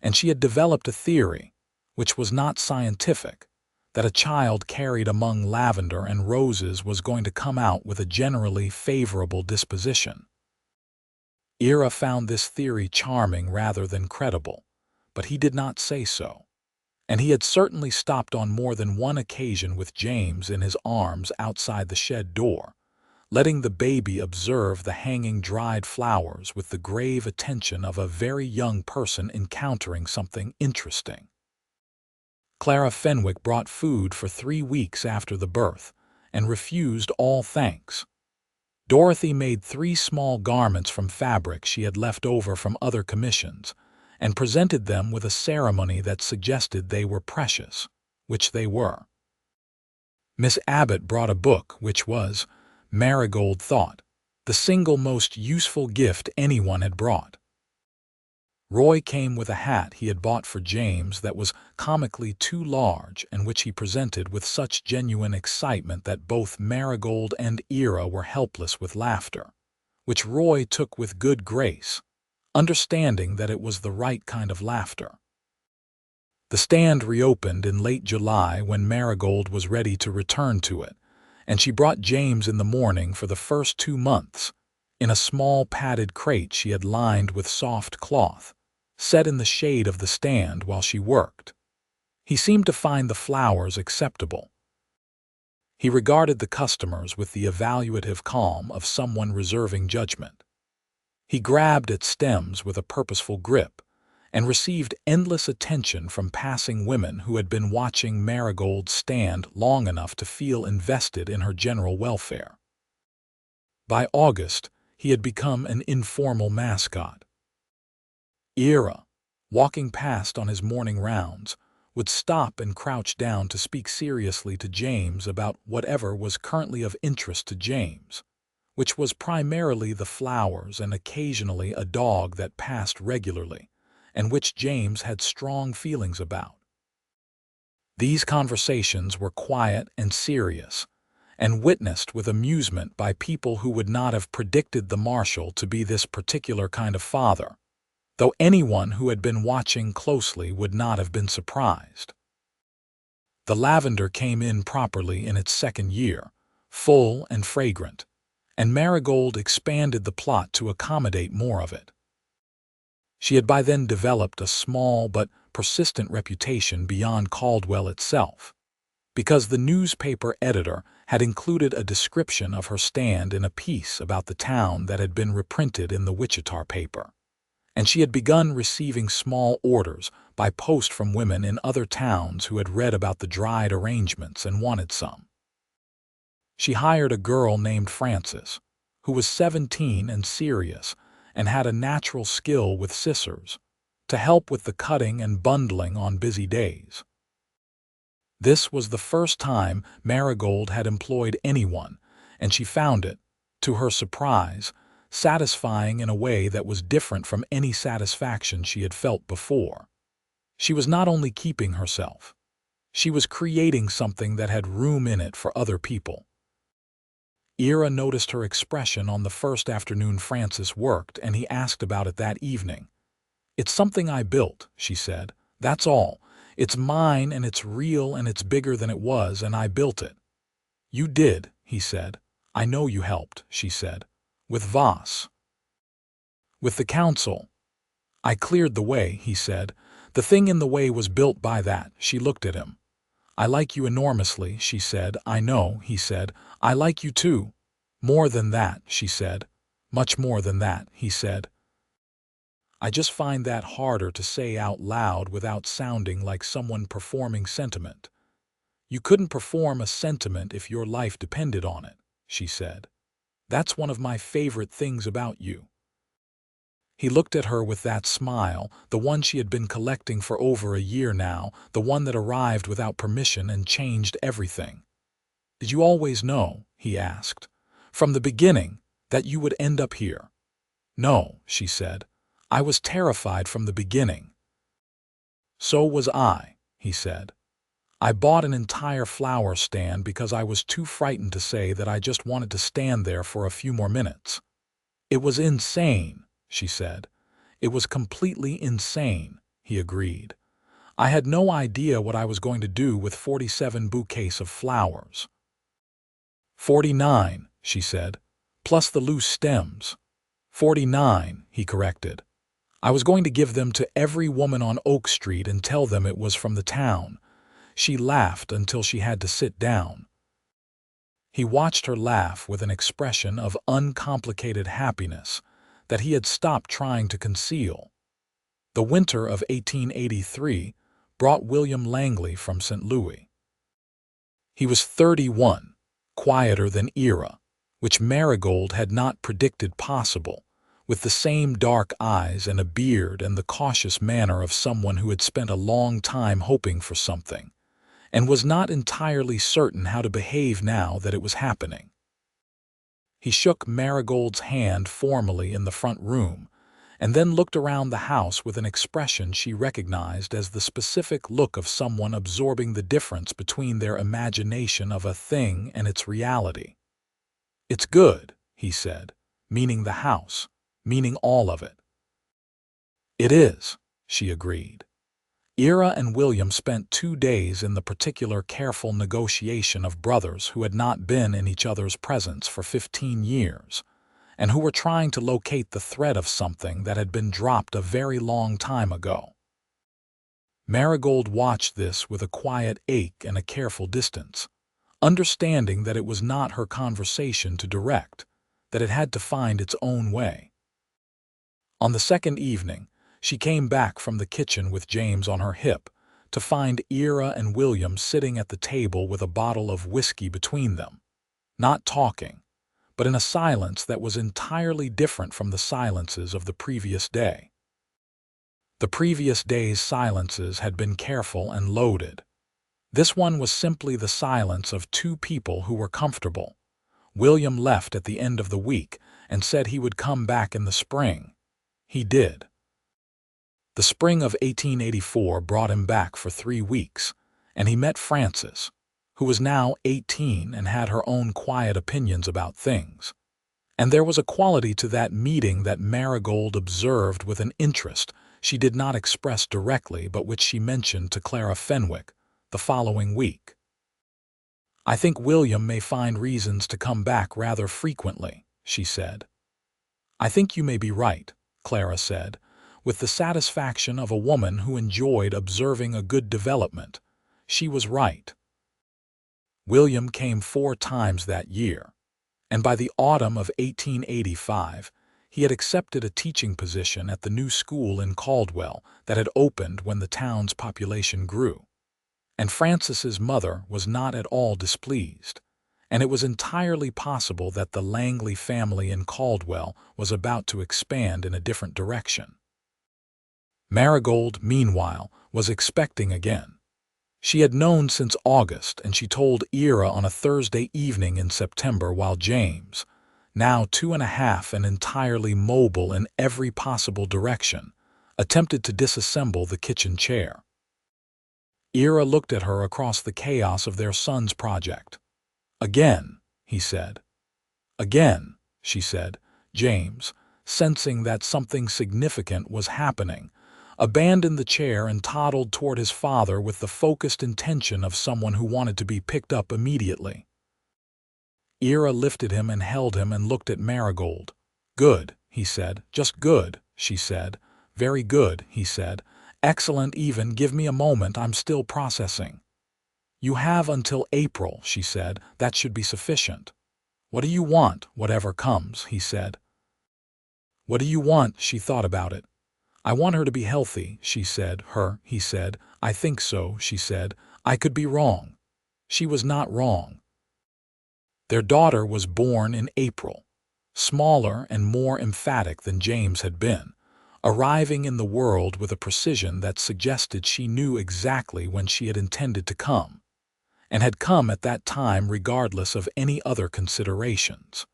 and she had developed a theory, which was not scientific, that a child carried among lavender and roses was going to come out with a generally favorable disposition. Ira found this theory charming rather than credible, but he did not say so, and he had certainly stopped on more than one occasion with James in his arms outside the shed door, letting the baby observe the hanging dried flowers with the grave attention of a very young person encountering something interesting. Clara Fenwick brought food for 3 weeks after the birth, and refused all thanks. Dorothy made 3 small garments from fabric she had left over from other commissions, and presented them with a ceremony that suggested they were precious, which they were. Miss Abbott brought a book which was, Marigold thought, the single most useful gift anyone had brought. Roy came with a hat he had bought for James that was comically too large and which he presented with such genuine excitement that both Marigold and Ira were helpless with laughter, which Roy took with good grace, understanding that it was the right kind of laughter. The stand reopened in late July when Marigold was ready to return to it, and she brought James in the morning for the first 2 months, in a small padded crate she had lined with soft cloth, set in the shade of the stand while she worked. He seemed to find the flowers acceptable. He regarded the customers with the evaluative calm of someone reserving judgment. He grabbed at stems with a purposeful grip, and received endless attention from passing women who had been watching Marigold stand long enough to feel invested in her general welfare. By August, he had become an informal mascot. Ira, walking past on his morning rounds, would stop and crouch down to speak seriously to James about whatever was currently of interest to James, which was primarily the flowers and occasionally a dog that passed regularly, and which James had strong feelings about. These conversations were quiet and serious, and witnessed with amusement by people who would not have predicted the Marshal to be this particular kind of father, though anyone who had been watching closely would not have been surprised. The lavender came in properly in its second year, full and fragrant, and Marigold expanded the plot to accommodate more of it. She had by then developed a small but persistent reputation beyond Caldwell itself, because the newspaper editor had included a description of her stand in a piece about the town that had been reprinted in the Wichita paper, and she had begun receiving small orders by post from women in other towns who had read about the dried arrangements and wanted some. She hired a girl named Frances, who was 17 and serious and had a natural skill with scissors, to help with the cutting and bundling on busy days. This was the first time Marigold had employed anyone, and she found it, to her surprise, satisfying in a way that was different from any satisfaction she had felt before. She was not only keeping herself, she was creating something that had room in it for other people. Ira noticed her expression on the first afternoon Frances worked, and he asked about it that evening. "It's something I built," she said. "That's all. It's mine, and it's real, and it's bigger than it was, and I built it." "You did," he said. "I know you helped," she said. "With Voss." "With the council." "I cleared the way," he said. "The thing in the way was built by that." She looked at him. "I like you enormously," she said. "I know," he said. "I like you too." "More than that," she said. "Much more than that," he said. "I just find that harder to say out loud without sounding like someone performing sentiment." "You couldn't perform a sentiment if your life depended on it," she said. "That's one of my favorite things about you." He looked at her with that smile, the one she had been collecting for over a year now, the one that arrived without permission and changed everything. "Did you always know," he asked, "from the beginning, that you would end up here?" "No," she said. "I was terrified from the beginning." "So was I," he said. "I bought an entire flower stand because I was too frightened to say that I just wanted to stand there for a few more minutes." "It was insane," she said. "It was completely insane," he agreed. "I had no idea what I was going to do with 47 bouquets of flowers." 49, she said, "plus the loose stems." 49, he corrected. "I was going to give them to every woman on Oak Street and tell them it was from the town." She laughed until she had to sit down. He watched her laugh with an expression of uncomplicated happiness that he had stopped trying to conceal. The winter of 1883 brought William Langley from St. Louis. He was 31, quieter than Ira, which Marigold had not predicted possible, with the same dark eyes and a beard and the cautious manner of someone who had spent a long time hoping for something, and was not entirely certain how to behave now that it was happening. He shook Marigold's hand formally in the front room, and then looked around the house with an expression she recognized as the specific look of someone absorbing the difference between their imagination of a thing and its reality. "It's good," he said, meaning the house, meaning all of it. "It is," she agreed. Ira and William spent 2 days in the particular careful negotiation of brothers who had not been in each other's presence for 15 years, and who were trying to locate the thread of something that had been dropped a very long time ago. Marigold watched this with a quiet ache and a careful distance, understanding that it was not her conversation to direct, that it had to find its own way. On the second evening, she came back from the kitchen with James on her hip to find Ira and William sitting at the table with a bottle of whiskey between them, not talking, but in a silence that was entirely different from the silences of the previous day. The previous day's silences had been careful and loaded. This one was simply the silence of two people who were comfortable. William left at the end of the week and said he would come back in the spring. He did. The spring of 1884 brought him back for 3 weeks, and he met Frances, who was now 18 and had her own quiet opinions about things. And there was a quality to that meeting that Marigold observed with an interest she did not express directly but which she mentioned to Clara Fenwick the following week. "I think William may find reasons to come back rather frequently," she said. "I think you may be right," Clara said, with the satisfaction of a woman who enjoyed observing a good development. She was right. William came 4 times that year, and by the autumn of 1885 he had accepted a teaching position at the new school in Caldwell that had opened when the town's population grew. And Frances's mother was not at all displeased, and it was entirely possible that the Langley family in Caldwell was about to expand in a different direction. Marigold, meanwhile, was expecting again. She had known since August, and she told Ira on a Thursday evening in September while James, now 2½ and entirely mobile in every possible direction, attempted to disassemble the kitchen chair. Ira looked at her across the chaos of their son's project. "Again," he said. "Again," she said. James, sensing that something significant was happening, abandoned the chair and toddled toward his father with the focused intention of someone who wanted to be picked up immediately. Ira lifted him and held him and looked at Marigold. "Good," he said. "Just good," she said. "Very good," he said. "Excellent even. Give me a moment. I'm still processing." "You have until April," she said. "That should be sufficient." "What do you want, whatever comes?" he said. "What do you want?" She thought about it. "I want her to be healthy," she said. He said. "I think so," she said. "I could be wrong." She was not wrong. Their daughter was born in April, smaller and more emphatic than James had been, arriving in the world with a precision that suggested she knew exactly when she had intended to come, and had come at that time regardless of any other considerations.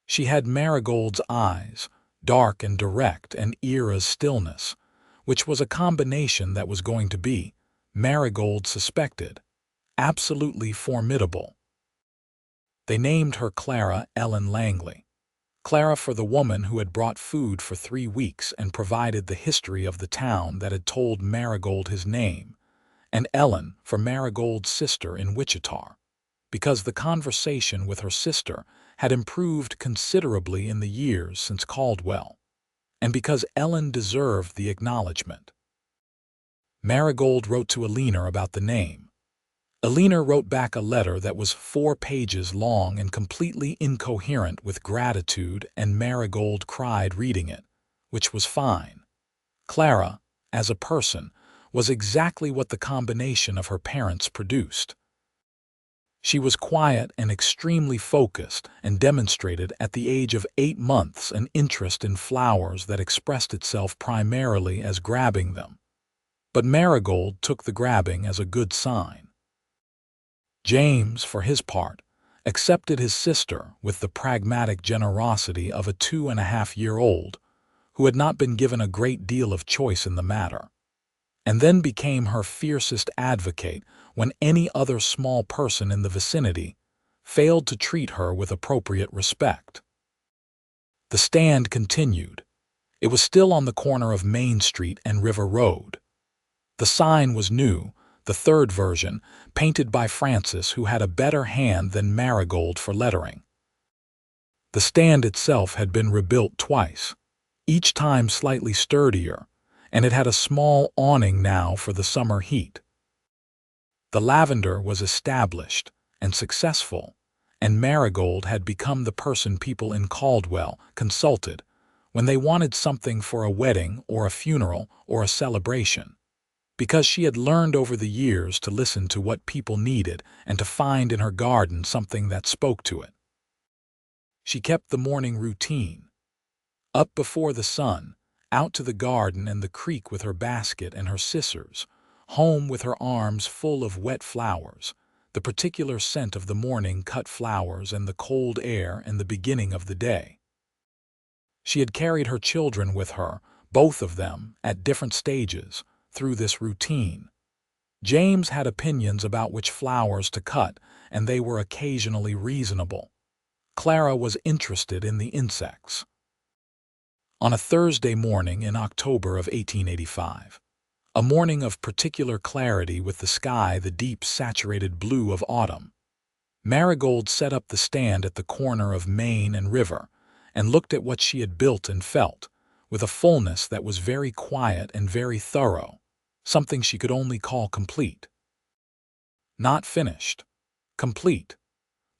She had Marigold's eyes, dark and direct, and Ira's stillness, which was a combination that was going to be, Marigold suspected, absolutely formidable. They named her Clara Ellen Langley. Clara for the woman who had brought food for 3 weeks and provided the history of the town that had told Marigold his name, and Ellen for Marigold's sister in Wichita, because the conversation with her sister had improved considerably in the years since Caldwell, and because Ellen deserved the acknowledgement. Marigold wrote to Alina about the name. Alina wrote back a letter that was 4 pages long and completely incoherent with gratitude, and Marigold cried reading it, which was fine. Clara, as a person, was exactly what the combination of her parents produced. She was quiet and extremely focused and demonstrated at the age of 8 months an interest in flowers that expressed itself primarily as grabbing them. But Marigold took the grabbing as a good sign. James, for his part, accepted his sister with the pragmatic generosity of a 2½-year-old who had not been given a great deal of choice in the matter, and then became her fiercest advocate when any other small person in the vicinity failed to treat her with appropriate respect. The stand continued. It was still on the corner of Main Street and River Road. The sign was new, the 3rd version, painted by Frances, who had a better hand than Marigold for lettering. The stand itself had been rebuilt twice, each time slightly sturdier, and it had a small awning now for the summer heat. The lavender was established and successful, and Marigold had become the person people in Caldwell consulted when they wanted something for a wedding or a funeral or a celebration, because she had learned over the years to listen to what people needed and to find in her garden something that spoke to it. She kept the morning routine. Up before the sun, out to the garden and the creek with her basket and her scissors, home with her arms full of wet flowers, the particular scent of the morning cut flowers and the cold air and the beginning of the day. She had carried her children with her, both of them, at different stages, through this routine. James had opinions about which flowers to cut, and they were occasionally reasonable. Clara was interested in the insects. On a Thursday morning in October of 1885, a morning of particular clarity with the sky the deep saturated blue of autumn, Marigold set up the stand at the corner of Main and River and looked at what she had built and felt, with a fullness that was very quiet and very thorough, something she could only call complete. Not finished. Complete.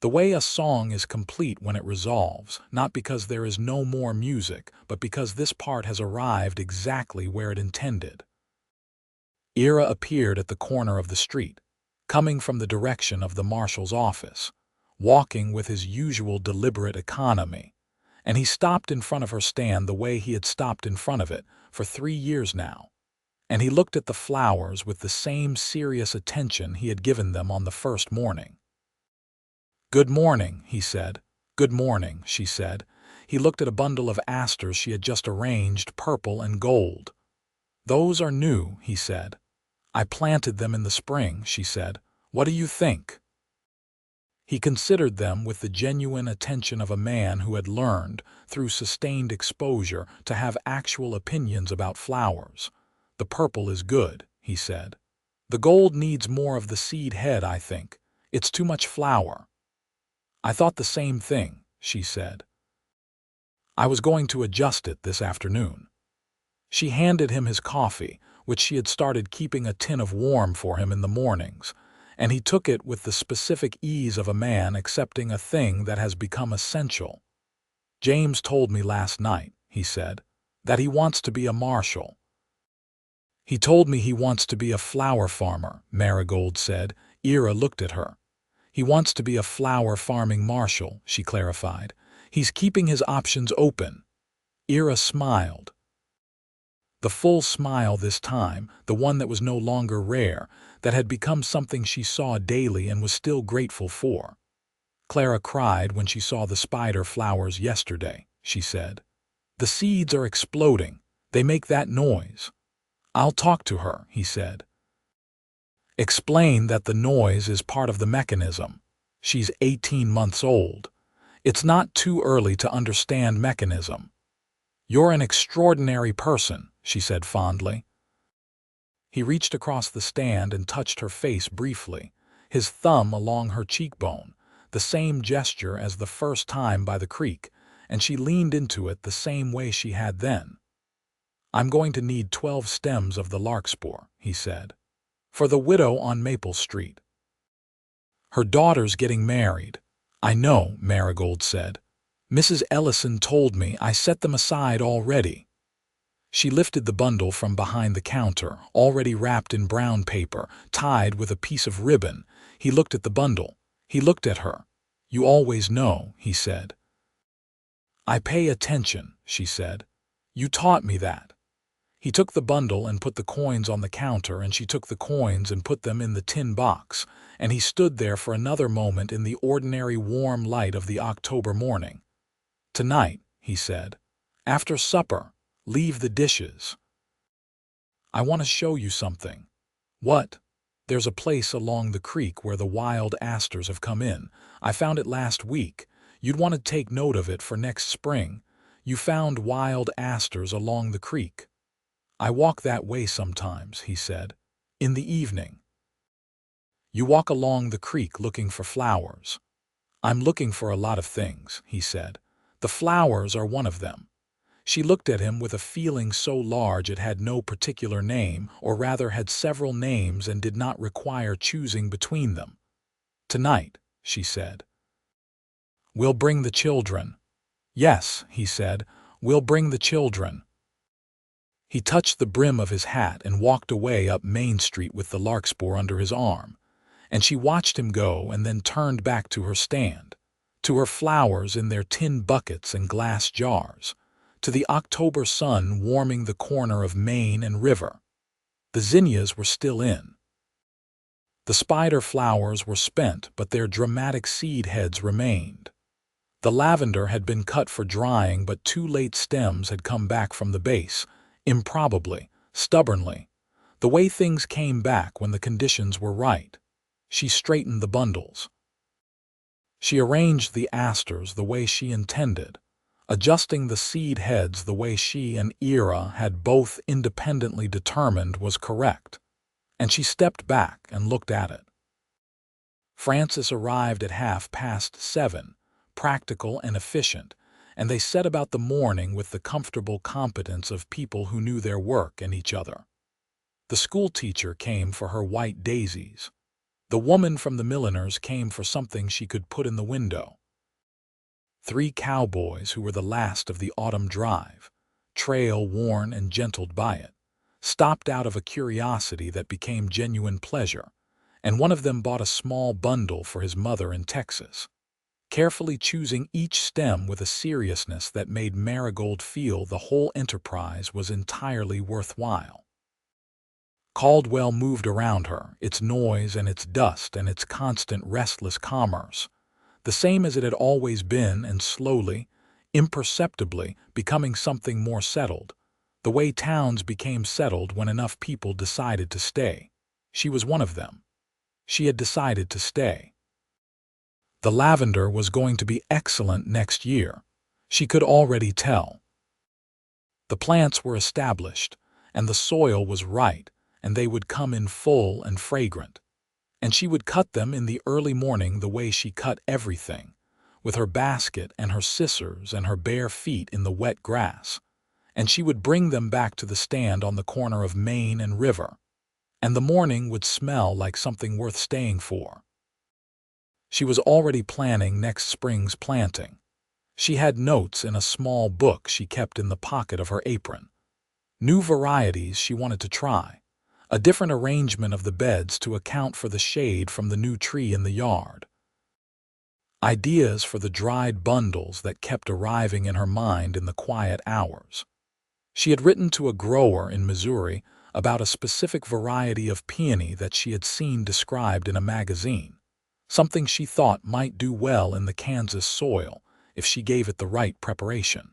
The way a song is complete when it resolves, not because there is no more music, but because this part has arrived exactly where it intended. Ira appeared at the corner of the street, coming from the direction of the marshal's office, walking with his usual deliberate economy, and he stopped in front of her stand the way he had stopped in front of it for 3 years now, and he looked at the flowers with the same serious attention he had given them on the first morning. "Good morning," he said. "Good morning," she said. He looked at a bundle of asters she had just arranged, purple and gold. "Those are new," he said. "I planted them in the spring," she said. "What do you think?" He considered them with the genuine attention of a man who had learned, through sustained exposure, to have actual opinions about flowers. "The purple is good," he said. "The gold needs more of the seed head, I think. It's too much flower." "I thought the same thing," she said. "I was going to adjust it this afternoon." She handed him his coffee, which she had started keeping a tin of warm for him in the mornings, and he took it with the specific ease of a man accepting a thing that has become essential. "James told me last night," he said, "that he wants to be a marshal." "He told me he wants to be a flower farmer," Marigold said. Ira looked at her. "He wants to be a flower farming marshal," she clarified. "He's keeping his options open." Ira smiled. The full smile this time, the one that was no longer rare, that had become something she saw daily and was still grateful for. "Clara cried when she saw the spider flowers yesterday," she said. "The seeds are exploding. They make that noise." "I'll talk to her," he said. "Explain that the noise is part of the mechanism. She's 18 months old. It's not too early to understand mechanism." "You're an extraordinary person," she said fondly. He reached across the stand and touched her face briefly, his thumb along her cheekbone, the same gesture as the first time by the creek, and she leaned into it the same way she had then. "I'm going to need 12 stems of the larkspur," he said. "For the widow on Maple Street. Her daughter's getting married." "I know," Marigold said. "Mrs. Ellison told me. I set them aside already." She lifted the bundle from behind the counter, already wrapped in brown paper, tied with a piece of ribbon. He looked at the bundle. He looked at her. "You always know," he said. "I pay attention," she said. "You taught me that." He took the bundle and put the coins on the counter, and she took the coins and put them in the tin box, and he stood there for another moment in the ordinary warm light of the October morning. "Tonight," he said, "after supper, leave the dishes. I want to show you something." "What?" "There's a place along the creek where the wild asters have come in. I found it last week. You'd want to take note of it for next spring. You found wild asters along the creek." "I walk that way sometimes," he said. "In the evening." "You walk along the creek looking for flowers." "I'm looking for a lot of things," he said. "The flowers are one of them." She looked at him with a feeling so large it had no particular name, or rather had several names and did not require choosing between them. "Tonight," she said. "We'll bring the children." "Yes," he said, "we'll bring the children." He touched the brim of his hat and walked away up Main Street with the larkspur under his arm, and she watched him go and then turned back to her stand, to her flowers in their tin buckets and glass jars, to the October sun warming the corner of Main and River. The zinnias were still in. The spider flowers were spent, but their dramatic seed heads remained. The lavender had been cut for drying, but 2 late stems had come back from the base, improbably, stubbornly, the way things came back when the conditions were right. She straightened the bundles. She arranged the asters the way she intended, adjusting the seed heads the way she and Ira had both independently determined was correct, and she stepped back and looked at it. Francis arrived at 7:30, practical and efficient, and they set about the morning with the comfortable competence of people who knew their work and each other. The schoolteacher came for her white daisies. The woman from the milliner's came for something she could put in the window. 3 cowboys, who were the last of the autumn drive, trail-worn and gentled by it, stopped out of a curiosity that became genuine pleasure, and one of them bought a small bundle for his mother in Texas, carefully choosing each stem with a seriousness that made Marigold feel the whole enterprise was entirely worthwhile. Caldwell moved around her, its noise and its dust and its constant restless commerce, the same as it had always been, and slowly, imperceptibly, becoming something more settled, the way towns became settled when enough people decided to stay. She was one of them. She had decided to stay. The lavender was going to be excellent next year. She could already tell. The plants were established, and the soil was right, and they would come in full and fragrant. And she would cut them in the early morning the way she cut everything, with her basket and her scissors and her bare feet in the wet grass. And she would bring them back to the stand on the corner of Main and River. And the morning would smell like something worth staying for. She was already planning next spring's planting. She had notes in a small book she kept in the pocket of her apron. New varieties she wanted to try. A different arrangement of the beds to account for the shade from the new tree in the yard. Ideas for the dried bundles that kept arriving in her mind in the quiet hours. She had written to a grower in Missouri about a specific variety of peony that she had seen described in a magazine, something she thought might do well in the Kansas soil if she gave it the right preparation.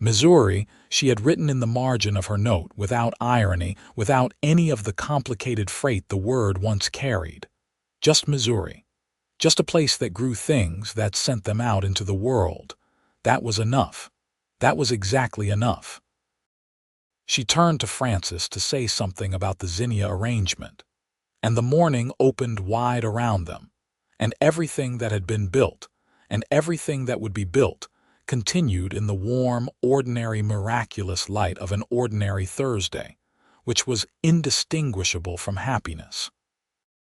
Missouri, she had written in the margin of her note, without irony, without any of the complicated freight the word once carried. Just Missouri. Just a place that grew things that sent them out into the world. That was enough. That was exactly enough. She turned to Francis to say something about the zinnia arrangement, and the morning opened wide around them, and everything that had been built, and everything that would be built, continued in the warm, ordinary, miraculous light of an ordinary Thursday, which was indistinguishable from happiness.